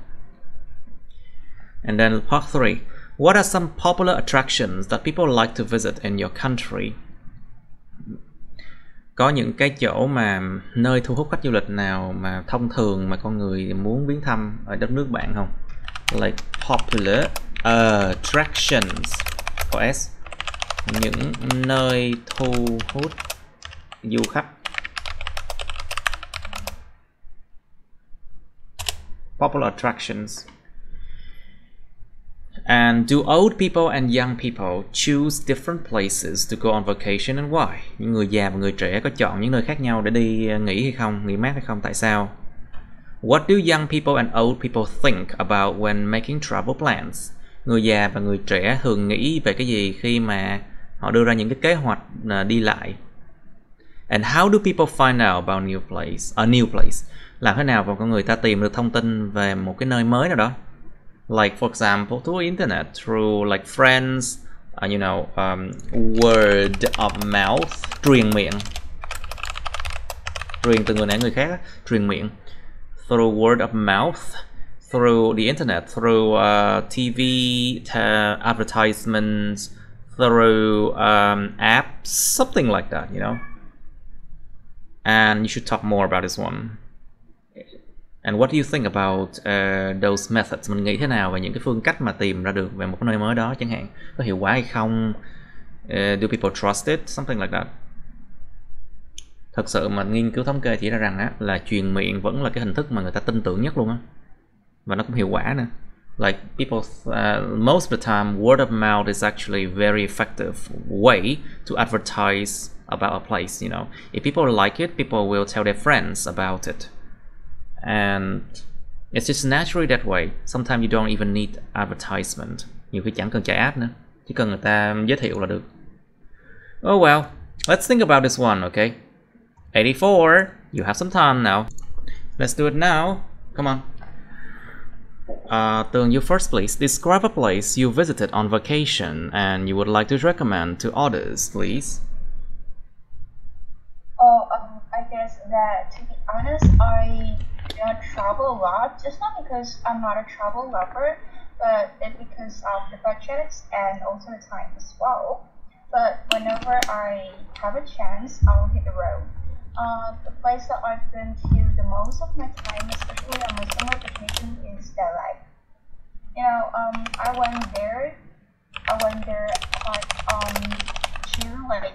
And then part 3. What are some popular attractions that people like to visit in your country? Có những cái chỗ mà nơi thu hút khách du lịch nào mà thông thường mà con người muốn viếng thăm ở đất nước bạn không? Like popular attractions. Có S. Những nơi thu hút du khách. Popular attractions. And do old people and young people choose different places to go on vacation and why? Những người già và người trẻ có chọn những nơi khác nhau để đi nghỉ hay không, nghỉ mát hay không, tại sao? What do young people and old people think about when making travel plans? Người già và người trẻ thường nghĩ về cái gì khi mà họ đưa ra những cái kế hoạch đi lại? And how do people find out about a new place? Làm thế nào mà con người ta tìm được thông tin về một cái nơi mới nào đó? Like for example, through internet, through like friends, word of mouth, truyền miệng, truyền từ người này người khác, truyền miệng, through word of mouth, through the internet, through TV advertisements, through apps, something like that, you know. And you should talk more about this one. And what do you think about those methods? Mình nghĩ thế nào về những cái phương cách mà tìm ra được về một cái nơi mới đó chẳng hạn, có hiệu quả hay không? Do people trust it? Something like that. Thật sự mà nghiên cứu thống kê chỉ ra rằng á, là truyền miệng vẫn là cái hình thức mà người ta tin tưởng nhất luôn á, và nó cũng hiệu quả nữa. Like people, most of the time, word of mouth is actually very effective way to advertise about a place. You know, if people like it, people will tell their friends about it, and it's just naturally that way. Sometimes you don't even need advertisement. Nhiều khi chẳng cần chạy ad nữa, chỉ cần người ta giới thiệu là được. Oh well, let's think about this one, okay? 84, you have some time now. Let's do it now. Come on. Tường, you first please. Describe a place you visited on vacation and you would like to recommend to others, please. Oh, I guess that, to be honest, I do not travel a lot. Just not because I'm not a travel lover, but it's because of the budgets and also the time as well. But whenever I have a chance, I'll hit the road. The place that I've been to the most of my time, especially on my summer vacation, is Delhi. You know, I went there to like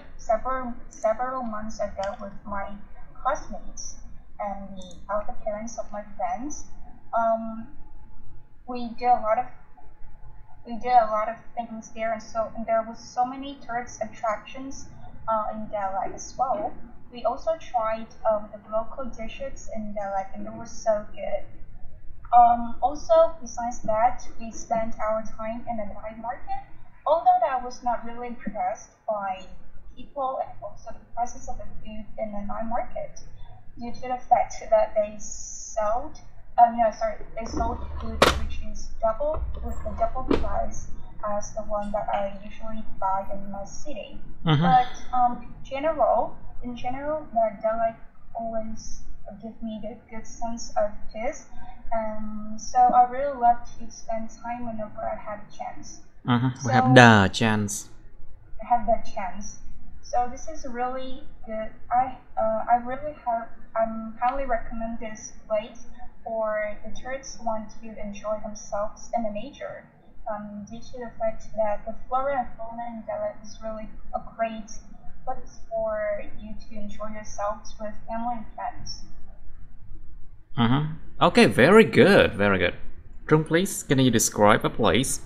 several months ago with my classmates and the other parents of my friends. We did a lot of things there, and there was so many tourist attractions in Delhi as well. We also tried the local dishes in Delhi, and it was so good. Also, besides that, we spent our time in the night market. Although I was not really impressed by people and also the prices of the food in the night market, due to the fact that they sold food which is with the double price as the one that I usually buy in my city. But in general, that Delhi always give me the good sense of peace, and so I really love to spend time whenever I have a chance. We have the chance. I have that chance. So this is really good. I highly recommend this place for the tourists who want to enjoy themselves in the nature. Due to the fact that the flora and fauna in Delhi is really a great place for you to enjoy yourselves with family and friends. Okay, very good, very good. Trung, please, can you describe a place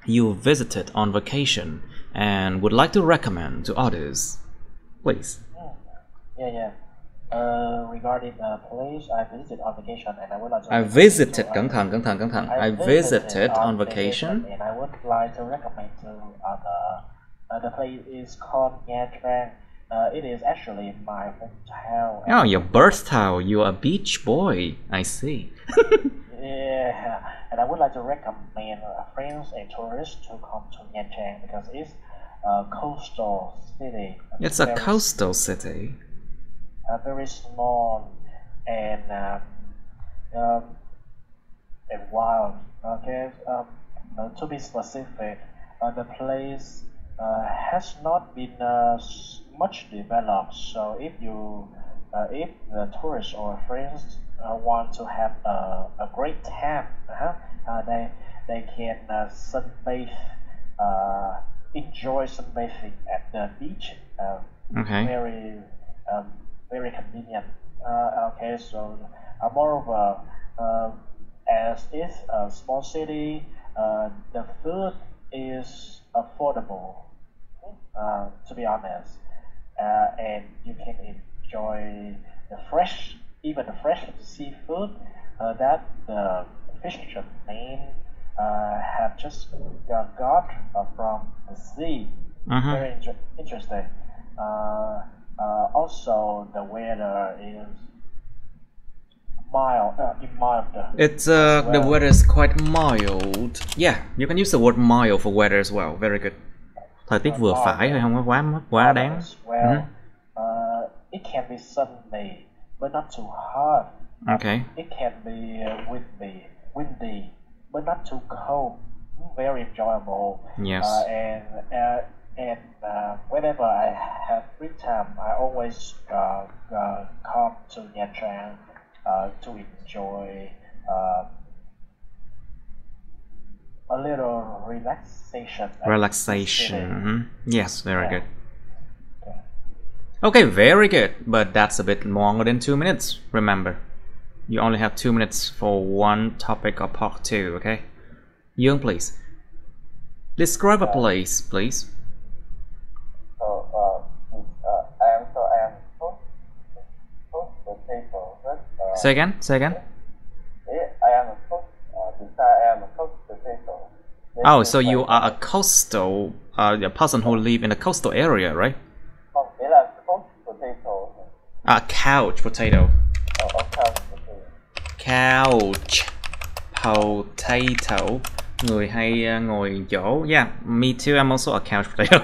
you visited on vacation and would like to recommend to others, please? Regarding the place I visited on vacation and I would like to I visited, cẩn thận. I visited on vacation and I would like to recommend to other. The place is called TRAN. It is actually my hometown. Oh, your birth town. You're a beach boy. I see. Yeah, and I would like to recommend friends and tourists to come to TRAN because it's a coastal city. It's a coastal city. Very small and wild. Okay, to be specific, the place has not been much developed. So if the tourists or friends want to have a great time, they can sunbathe, enjoy sunbathing at the beach. Okay. Very convenient. Okay, so moreover, as it's a small city, the food is affordable. To be honest, and you can enjoy the fresh seafood that the fishermen have just got from the sea. Very interesting. Also, the weather is mild. It's the weather is quite mild. Yeah, you can use the word mild for weather as well. Very good. Thời tiết vừa phải thôi, không có quá đáng. It can be sunny, but not too hot. Okay. It can be windy, but not too cold. Very enjoyable. Yes. And and whenever I have free time, I always come to Nha Trang to enjoy a little relaxation. Relaxation. Yes, very good. Yeah. Okay, very good. But that's a bit longer than 2 minutes. Remember, you only have 2 minutes for one topic or part 2. Okay, Young, please describe a place, please. I am cooked potato. Say again. Say again. I am a cook. I am a cooked potato. Oh, so you are a coastal, a person who live in a coastal area, right? Nghĩa là cooked potato. A couch potato. Couch potato. Couch potato. Người hay ngồi chỗ. Yeah, me too. I'm also a couch potato.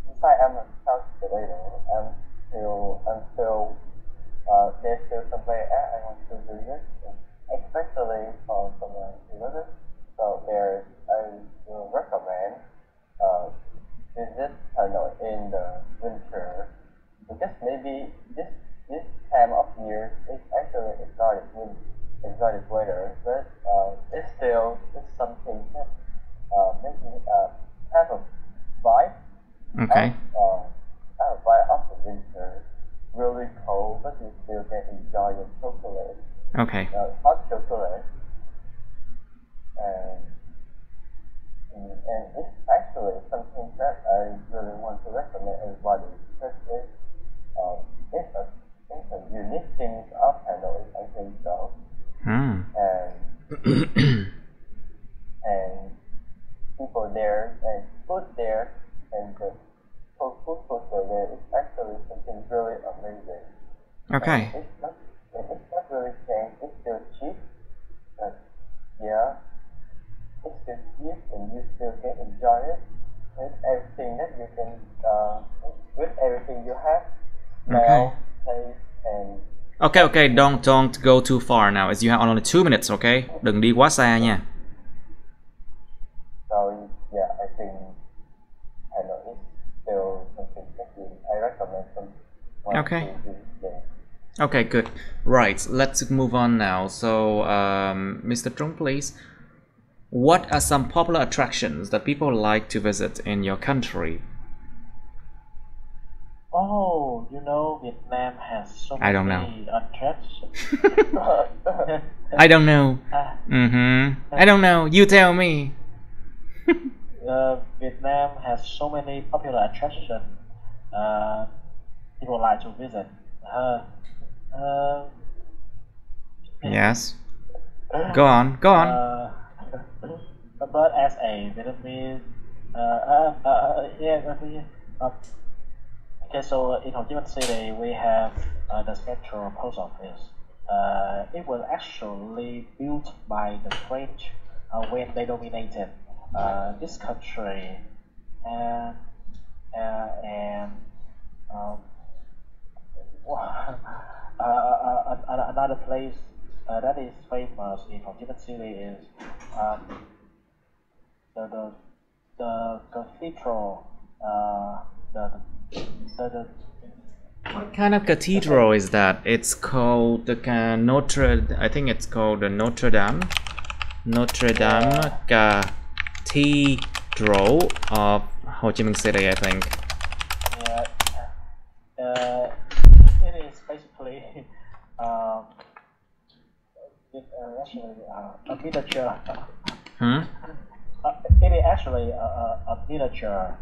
Inside I'm a couch potato until there's still some place I want to visit, especially for someone who lives. So I will recommend visit Hanoi in the winter because maybe this time of year is actually exotic weather, but it's something that makes me have a vibe. Okay. Have a vibe of the winter. Really cold, but you still can enjoy your chocolate. Okay. Hot chocolate. And it's actually something that I really want to recommend everybody because it's a unique thing of Hanoi, I think so. Hmm. And people there and food there and the food culture there is actually something really amazing. Okay. It's not really changed. It's still cheap, but yeah, it's still cheap and you still can enjoy it with everything that you can, with everything you have, smell, taste, and. Okay, okay, don't go too far now, as you have only 2 minutes, okay? Đừng đi quá xa nha. So yeah, I think Hanoi is still something that I recommend someone Okay. to visit. Okay, good. Right, let's move on now. So, Mr. Trung, please. What are some popular attractions that people like to visit in your country? Oh, you know, Vietnam has so I don't many attractions. I don't know. I don't know. You tell me. Vietnam has so many popular attractions. People like to visit. Yes. Go on. Go on. But as a Vietnamese, okay, so in Ho Chi Minh City we have the Central Post Office. It was actually built by the French when they dominated this country, and another place that is famous in Ho Chi Minh City is the cathedral. What kind of cathedral is that? It's called the I think it's called the Notre Dame Cathedral of Ho Chi Minh City, I think. Yeah, it is basically actually a miniature. It is actually a miniature.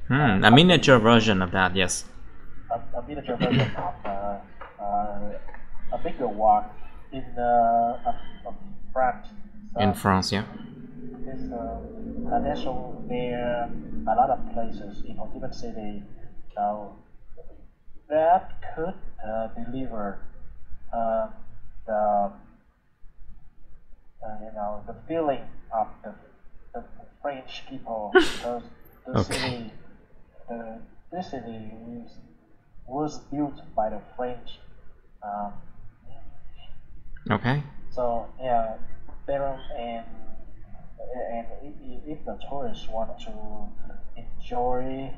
A miniature version of that, yes. A miniature version of a bigger one in France. So In France, yeah. it's also near a lot of places in Ho Chi Minh City. So that could deliver the the feeling of the French people because the city this city was built by the French. Okay. So yeah, there and And if the tourists want to enjoy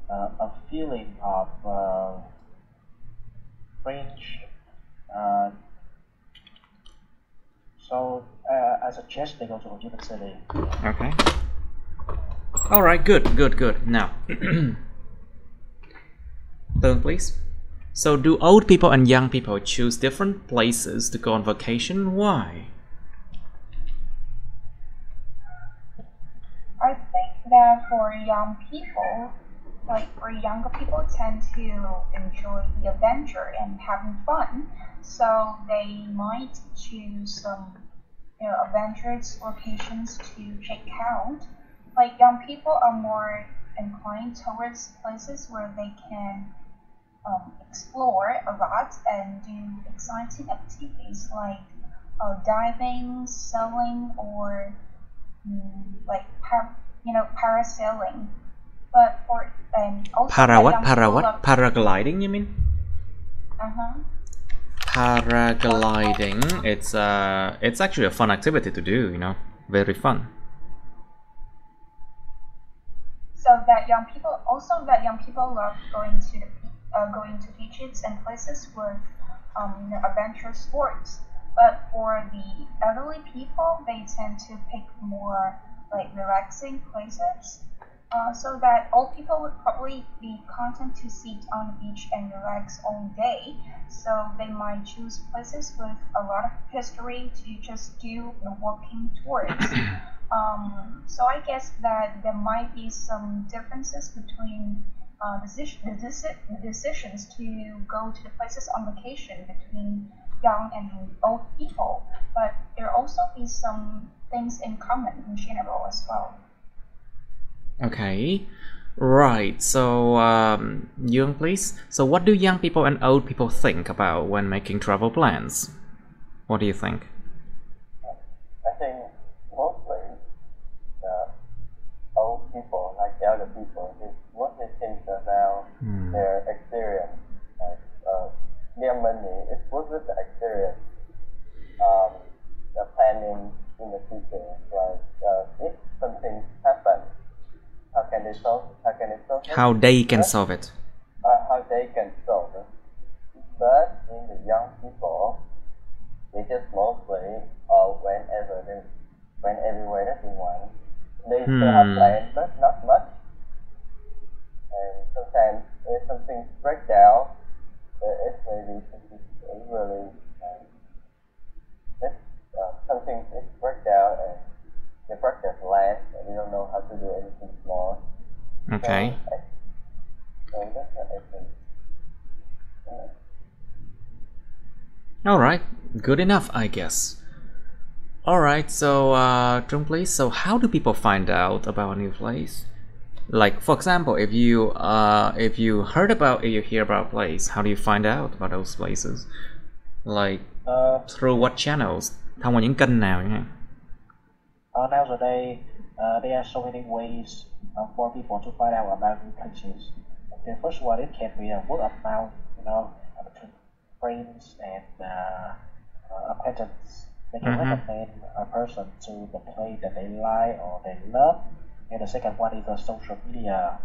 a feeling of French, uh, so I suggest they go to Ho Chi Minh City. Okay. All right. Good. Now, turn please. So, do old people and young people choose different places to go on vacation? Why? I think that for young people, like for younger people, tend to enjoy the adventure and having fun, so they might choose some, adventurous locations to check out. Like young people are more inclined towards places where they can explore a lot and do exciting activities like diving, sailing, or parasailing. But for also Para what? young Para people what? love, Paragliding, you mean? uh-huh. Paragliding. It's actually a fun activity to do. Very fun. So that young people love going to beaches and places with adventure sports. But for the elderly people, they tend to pick more like relaxing places. So that old people would probably be content to sit on the beach and relax all day. So they might choose places with a lot of history to just do the walking tours. So I guess that there might be some differences between the decisions to go to the places on vacation between young and old people, but there also be some things in common in general as well. Okay. Right. So, Young, please. So, what do young people and old people think about when making travel plans? What do you think? I think mostly the old people, like the elder people, is mostly think about their experience. Like, their money is worth with the experience. The planning in the future, like if something happens, how can they solve it? How they can solve it. How they can solve it. But in the young people, they just mostly when everywhere that they want. They still have plans, but not much. And sometimes if something breaks down, it's maybe really something is break down and the project lands and you don't know how to do anything more. Okay. So that's what I think. Alright. Good enough, I guess. Alright, so, Trung, please. So, how do people find out about a new place? Like, for example, if you hear about a place, how do you find out about those places? Like, through what channels? Thông qua những kênh nào chẳng hạn? Nowadays, there are so many ways for people to find out about new places. The first one, it can be a word of mouth, between friends and acquaintances. They can recommend a person to the place that they like or they love. And the second one is the social media.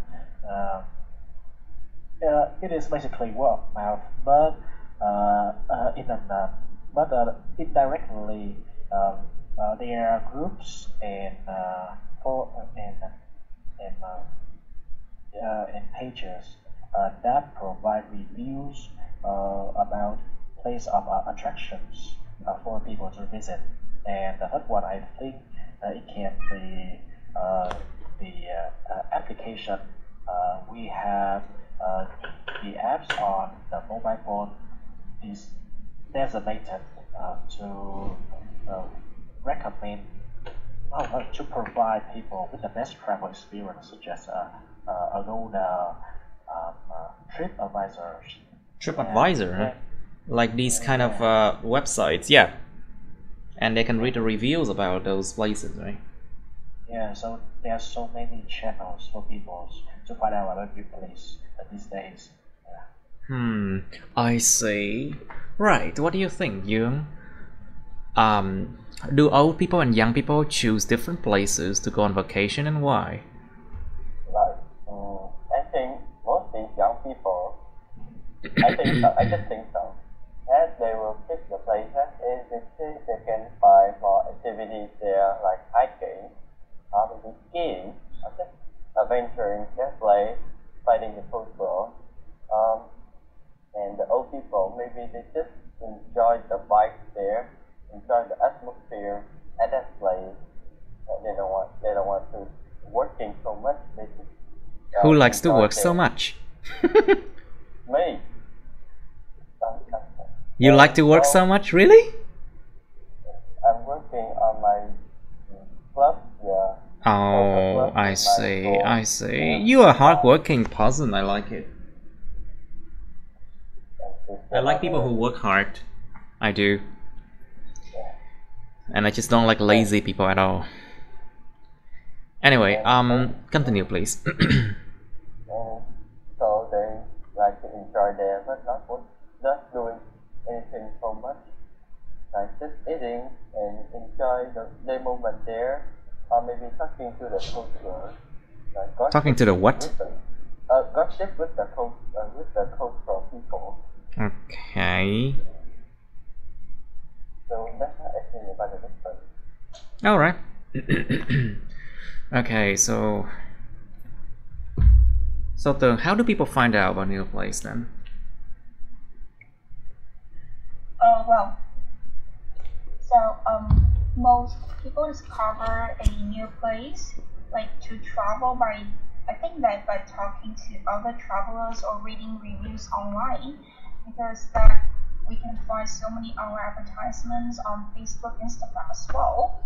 It is basically word of mouth, but indirectly, there are groups and pages that provide reviews about place of attractions for people to visit. And the third one, I think it can be the application. We have the apps on the mobile phone is designated to recommend to provide people with the best travel experience, such as trip advisors. TripAdvisor, huh? Like these kind of websites, yeah. And they can read the reviews about those places, right? Yeah, so there are so many channels for people to find out about new place these days. I see. Right, what do you think, Young? Do old people and young people choose different places to go on vacation, and why? Like, I think mostly young people, I think so, I just think so, that they will pick the places in which they can find more activities there, like hiking, maybe skiing, or just adventuring that place, finding the cultural. And the old people, maybe they just enjoy the vibes there, enjoy the atmosphere at that place. They don't want to working so much. They just, Who likes to work there. so much? Me. You like to work so much, really? I'm working on my club, yeah. Oh, I see, I see. You are a hard-working person. I like it. I like people who work hard. I do. And I just don't like lazy people at all. Anyway, continue, please. So they like to enjoy there, but not doing anything so much. Like just eating and enjoy the moment there, or maybe talking to the culture. Like Talking to the what? Gossip with the cultural people. Okay. So that's what I think about the difference. Alright. Okay, so Tường, how do people find out about new place then? Well, so most people discover a new place like to travel by, I think that by talking to other travelers or reading reviews online, because that we can find so many online advertisements on Facebook, Instagram as well.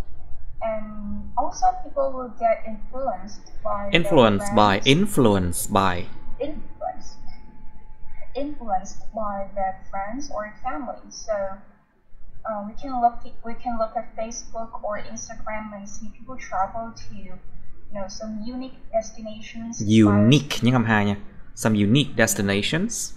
And also people will get influenced by Influenced by their friends or family. So we can look at Facebook or Instagram and see people travel to some unique destinations. Unique nhấn âm hai nha. Some unique destinations.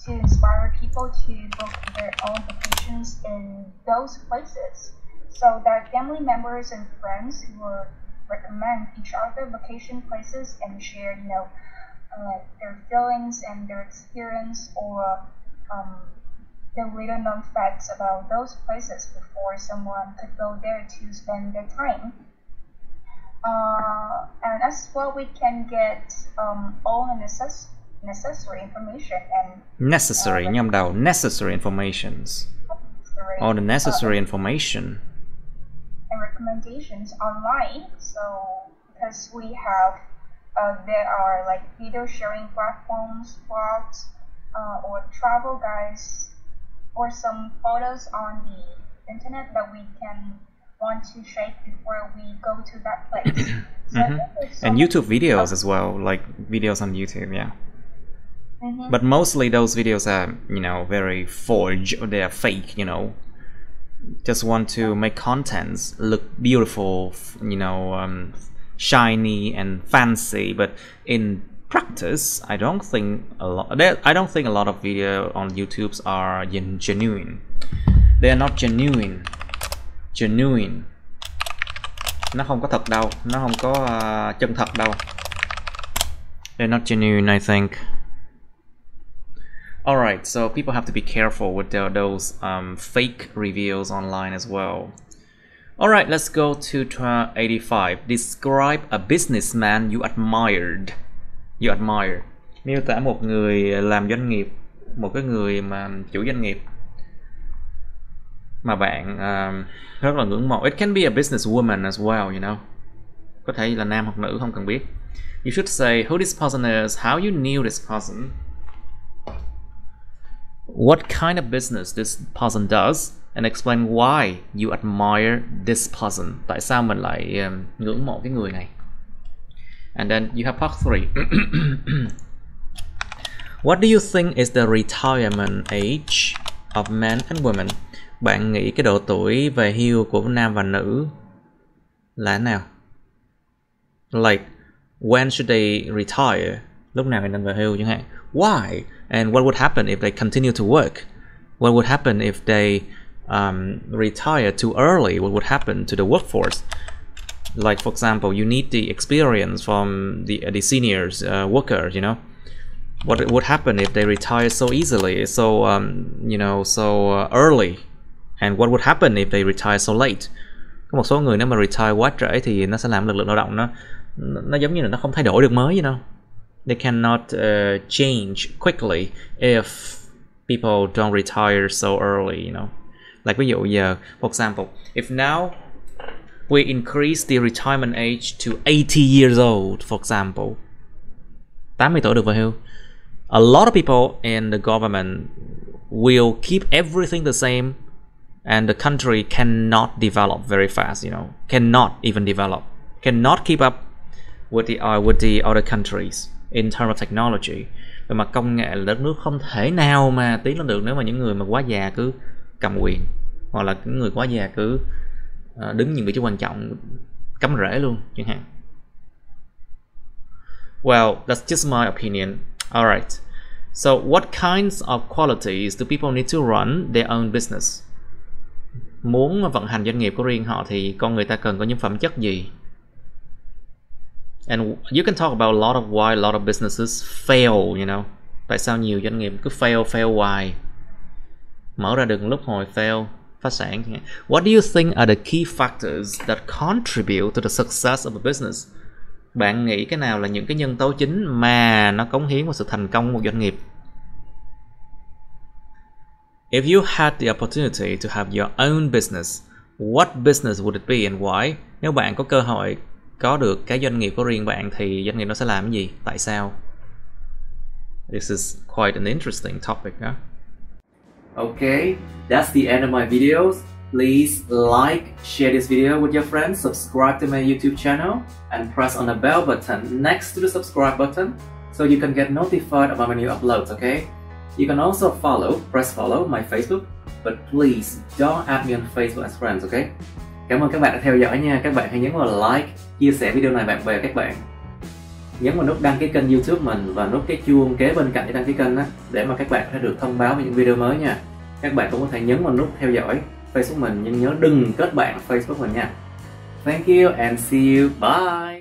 To inspire people to book their own vacations in those places, so that family members and friends will recommend each other vacation places and share, like their feelings and their experience, or the little known facts about those places before someone could go there to spend their time. And as well, we can get all the necessary information and necessary nhầm đầu, necessary informations. All the necessary information and recommendations online. So because we have there are like video sharing platforms, blogs, or travel guides, or some photos on the internet that we can want to shake before we go to that place. So and YouTube videos as well, like videos on YouTube, yeah. But mostly those videos are, very forged, or they are fake, just want to make contents look beautiful, shiny and fancy, but in practice, I don't think a lot of video on YouTube's are genuine. They are not genuine. Nó không có thật đâu, nó không có chân thật đâu. They're not genuine, I think. Alright, so people have to be careful with those fake reviews online as well. Alright, let's go to 85. Describe a businessman you admired. You admire. Miêu tả một người làm doanh nghiệp, một cái người mà chủ doanh nghiệp mà bạn rất là ngưỡng mộ. It can be a businesswoman as well, Có thể là nam hoặc nữ, không cần biết. You should say who this person is, how you knew this person, what kind of business this person does, and explain why you admire this person. Tại sao mình lại ngưỡng mộ cái người này. And then you have part 3. What do you think is the retirement age of men and women? Bạn nghĩ cái độ tuổi về hưu của nam và nữ là nào? Like, when should they retire? Lúc nào thì nên về hưu chẳng hạn. Why? And what would happen if they continue to work? What would happen if they retire too early? What would happen to the workforce? Like, for example, you need the experience from the seniors workers, you know. What would happen if they retire so easily, so early? And what would happen if they retire so late? Có một số người nếu mà retire quá trễ thì nó sẽ làm lực lượng lao động nó giống như là nó không thay đổi được mới, you know. They cannot change quickly if people don't retire so early, you know. Like ví dụ giờ, for example, if now we increase the retirement age to 80 years old, for example, 80 tuổi được về hưu, a lot of people in the government will keep everything the same, and the country cannot develop very fast, you know, cannot even develop, cannot keep up with the other countries in terms of technology. Về mặt công nghệ là đất nước không thể nào mà tiến lên được nếu mà những người mà quá già cứ cầm quyền, hoặc là những người quá già cứ đứng những vị trí quan trọng cắm rễ luôn chẳng hạn. Well, that's just my opinion. Alright. So what kinds of qualities do people need to run their own business? Muốn vận hành doanh nghiệp của riêng họ thì con người ta cần có những phẩm chất gì? And you can talk about a lot of why a lot of businesses fail, you know. Tại sao nhiều doanh nghiệp cứ fail hoài? Mở ra đường lúc hồi fail, phá sản. What do you think are the key factors that contribute to the success of a business? Bạn nghĩ cái nào là những cái nhân tố chính mà nó cống hiến vào sự thành công của một doanh nghiệp? If you had the opportunity to have your own business, what business would it be and why? Nếu bạn có cơ hội có được cái doanh nghiệp của riêng bạn thì doanh nghiệp nó sẽ làm cái gì? Tại sao? This is quite an interesting topic, huh? Okay, that's the end of my videos. Please like, share this video with your friends, subscribe to my YouTube channel, and press on the bell button next to the subscribe button so you can get notified about my new uploads, okay? You can also press follow my Facebook, but please don't add me on Facebook as friends, okay? Cảm ơn các bạn đã theo dõi nha. Các bạn hãy nhấn vào like, chia sẻ video này bạn bè các bạn. Nhấn vào nút đăng ký kênh YouTube mình và nút cái chuông kế bên cạnh để đăng ký kênh đó, để mà các bạn sẽ được thông báo về những video mới nha. Các bạn cũng có thể nhấn vào nút theo dõi Facebook mình, nhưng nhớ đừng kết bạn Facebook mình nha. Thank you and see you. Bye.